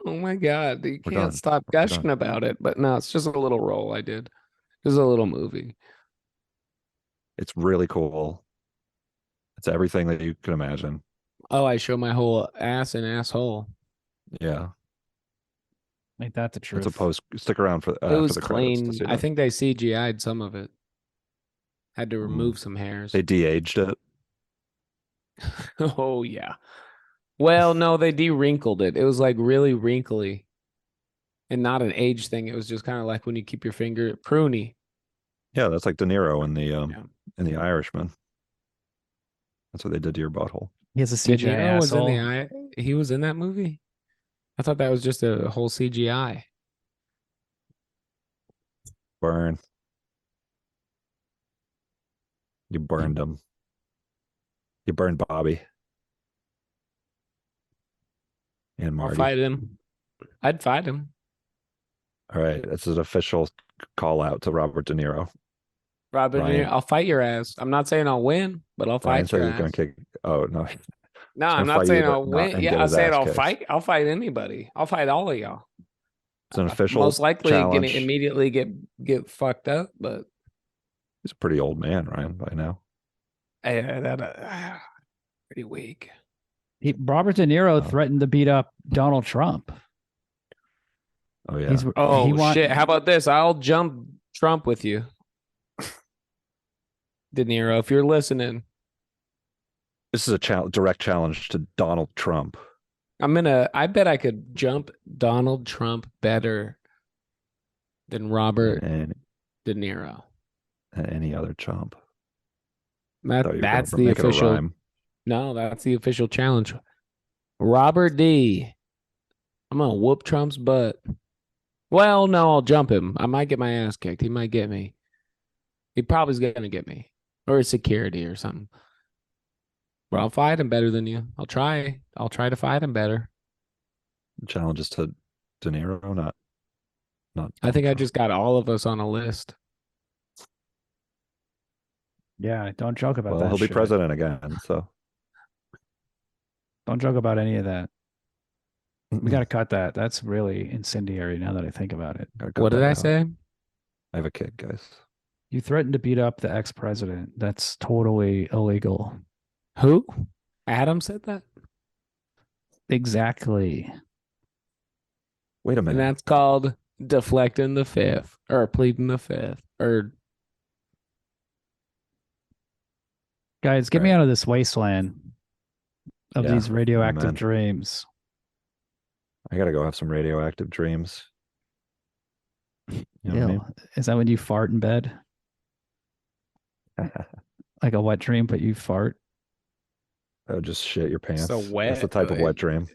Oh my God, you We're can't done. stop We're gushing done. about it. But no, it's just a little role I did. Just a little movie. It's really cool. It's everything that you can imagine. Oh, I show my whole ass and asshole. Yeah. Make that the truth. It's a post. Stick around for It after was the credits to clean. see I that. think they CGI'd some of it. Had to remove some hairs. They de-aged it. Oh yeah. Well, no, they de-wrinkled it. It was like really wrinkly. And not an age thing. It was just kind of like when you keep your finger pruny. Yeah, that's like De Niro in the Yeah. in the Irishman. That's what they did to your butthole. He has a De CGI Niro was in asshole. the he was in that movie? I thought that was just a whole CGI. Burn. You burned him. You burned Bobby. And I'll Marty. fight him. I'd fight him. All right. This is an official call out to Robert De Niro. Robert, De Ryan. Niro, I'll fight your ass. I'm not saying I'll win, but I'll Ryan fight said your he's gonna ass. kick. Oh no. No, gonna I'm not fight saying you, I'll but not- win. and Yeah, get I'll his say ass I'll kicked. fight. I'll fight anybody. I'll fight all of y'all. It's an official Most likely gonna challenge. immediately get fucked up, but He's a pretty old man, Ryan, by now. pretty weak. Robert De Niro Oh. threatened to beat up Donald Trump. Oh yeah. Oh he want- shit! How about this? I'll jump Trump with you, De Niro. If you're listening, This is a direct challenge to Donald Trump. I bet I could jump Donald Trump better than Robert And De Niro. any other chump. Thought you were That's gonna the make it a official. rhyme. No, that's the official challenge. Robert D. I'm gonna whoop Trump's butt. Well, no, I'll jump him. I might get my ass kicked. He might get me. He probably's gonna get me, or security or something. But I'll fight him better than you. I'll try. I'll try to fight him better. Challenges to De Niro, not. I think I Trump. just got all of us on a list. Yeah, don't joke about Well, that. he'll be shit. president again, so Don't joke about any of that. We got to cut that. That's really incendiary now that I think about it. Gotta cut What did that I out. say? I have a kid, guys. You threatened to beat up the ex-president. That's totally illegal. Who? Adam said that, Exactly. Wait a and minute. that's called deflecting the fifth or pleading the fifth or. Guys, get me Right. out of this wasteland of Yeah, these radioactive amen. dreams. I gotta go have some radioactive dreams. You know what I Ew. Is that when you fart in bed? mean? Like a wet dream, but you fart? Oh, just shit your pants. So That's the wet, type of like- wet dream.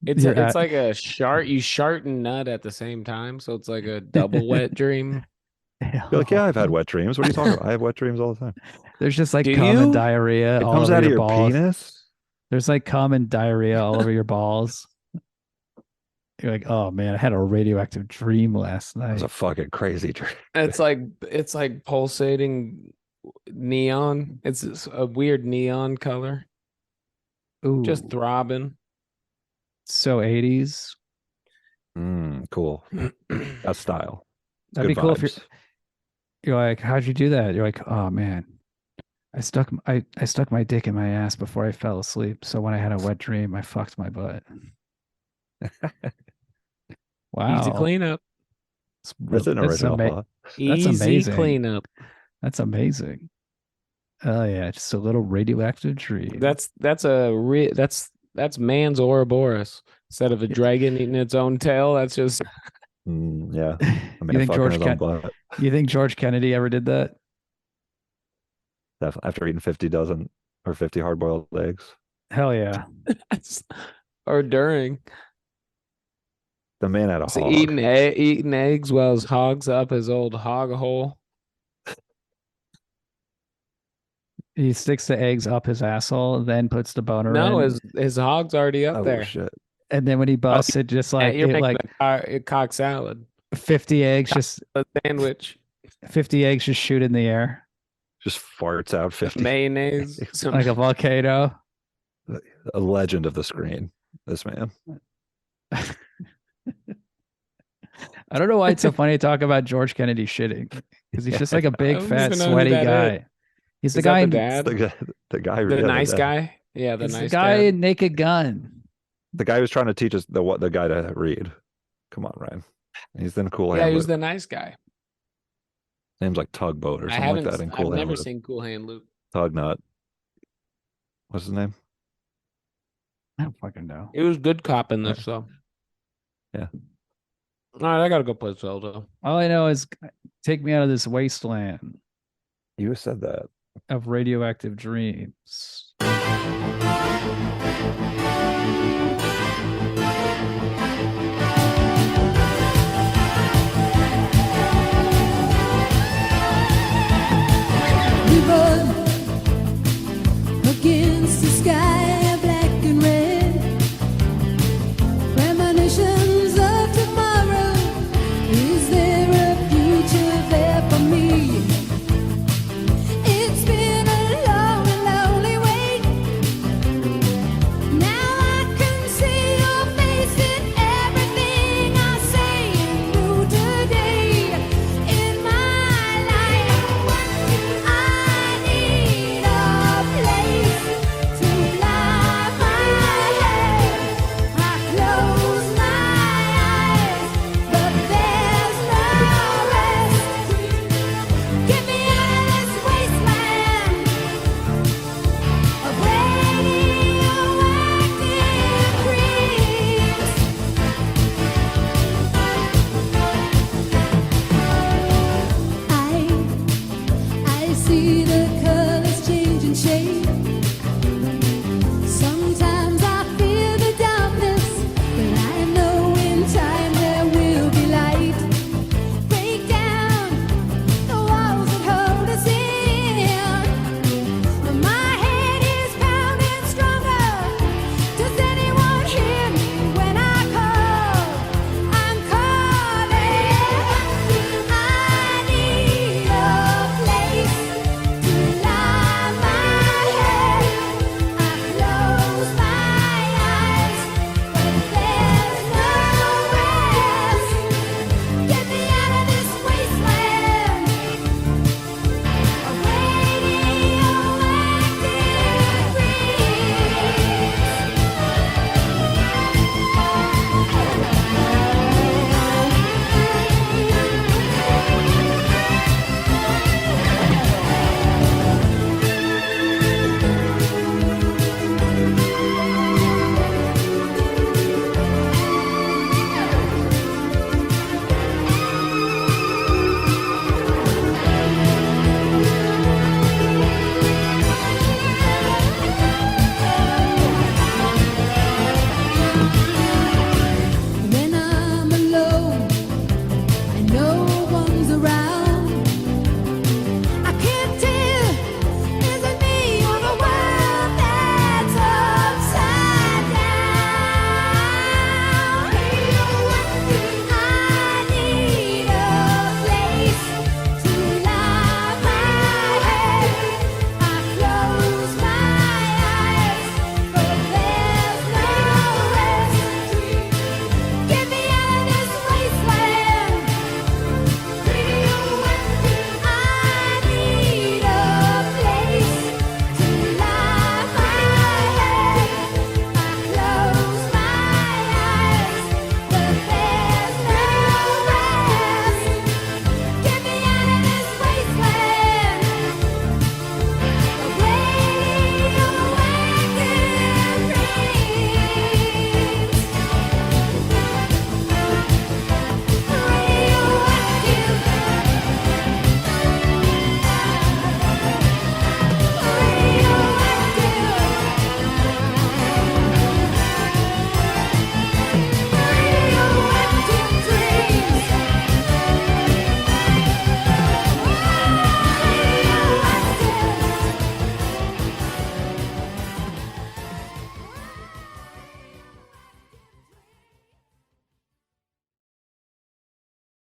It's You're it's at- like a shart. You shart and nut at the same time, so it's like a double wet dream. You're like, yeah, I've had wet dreams. What are you talking about? I have wet dreams all the time. There's just like Do cum and you? diarrhea It all comes over out of your your balls. penis. There's like cum and diarrhea all over your balls. You're like, oh man, I had a radioactive dream last It was night. a fucking crazy dream. It's like pulsating neon. It's a weird neon color, Ooh, just throbbing. so 80s. Cool. That's style. That'd Good be cool if vibes. you're like, how'd you do that? You're like, oh man, I stuck my dick in my ass before I fell asleep. So when I had a wet dream, I fucked my butt. Wow. Easy cleanup. That's an original thought. That's Easy amazing. cleanup. That's amazing. Oh yeah, just a little radioactive dream. That's man's Ouroboros. Instead of a dragon eating its own tail, that's just Yeah. I You mean, think fucking his own butt. You think George Kennedy ever did that? After eating 50 dozen or 50 hard-boiled eggs. Hell yeah. or during. The man had a So hog. eating eggs while his hog's up his old hog hole. He sticks the eggs up his asshole, then puts the boner No, in. his hog's already up Oh there. shit. And then when he busts it, just like You're it, making like a cock salad. 50 eggs, just A sandwich, 50 eggs just shoot in the air Just farts out 50. mayonnaise, some like a volcano. A legend of the screen. This man. I don't know why it's so funny to talk about George Kennedy shitting because he's just like a big, I don't fat, even know who sweaty that guy. is. He's the Is that guy. the dad? The guy. The yeah, nice dad. guy. Yeah, the He's nice the guy dad. in Naked Gun. The guy who's trying to teach us the guy to read. Come on, Ryan. He's in Cool Yeah, Hand he was Luke. the nice guy. Name's like Tugboat or I something haven't. like that in Cool I've Hand never Luke. seen Cool Hand Luke. Tugnut. What's his name? I don't fucking know. It was good cop in this though. Yeah. All right, I gotta go play Zelda. All I know is take me out of this wasteland You said that. of radioactive dreams.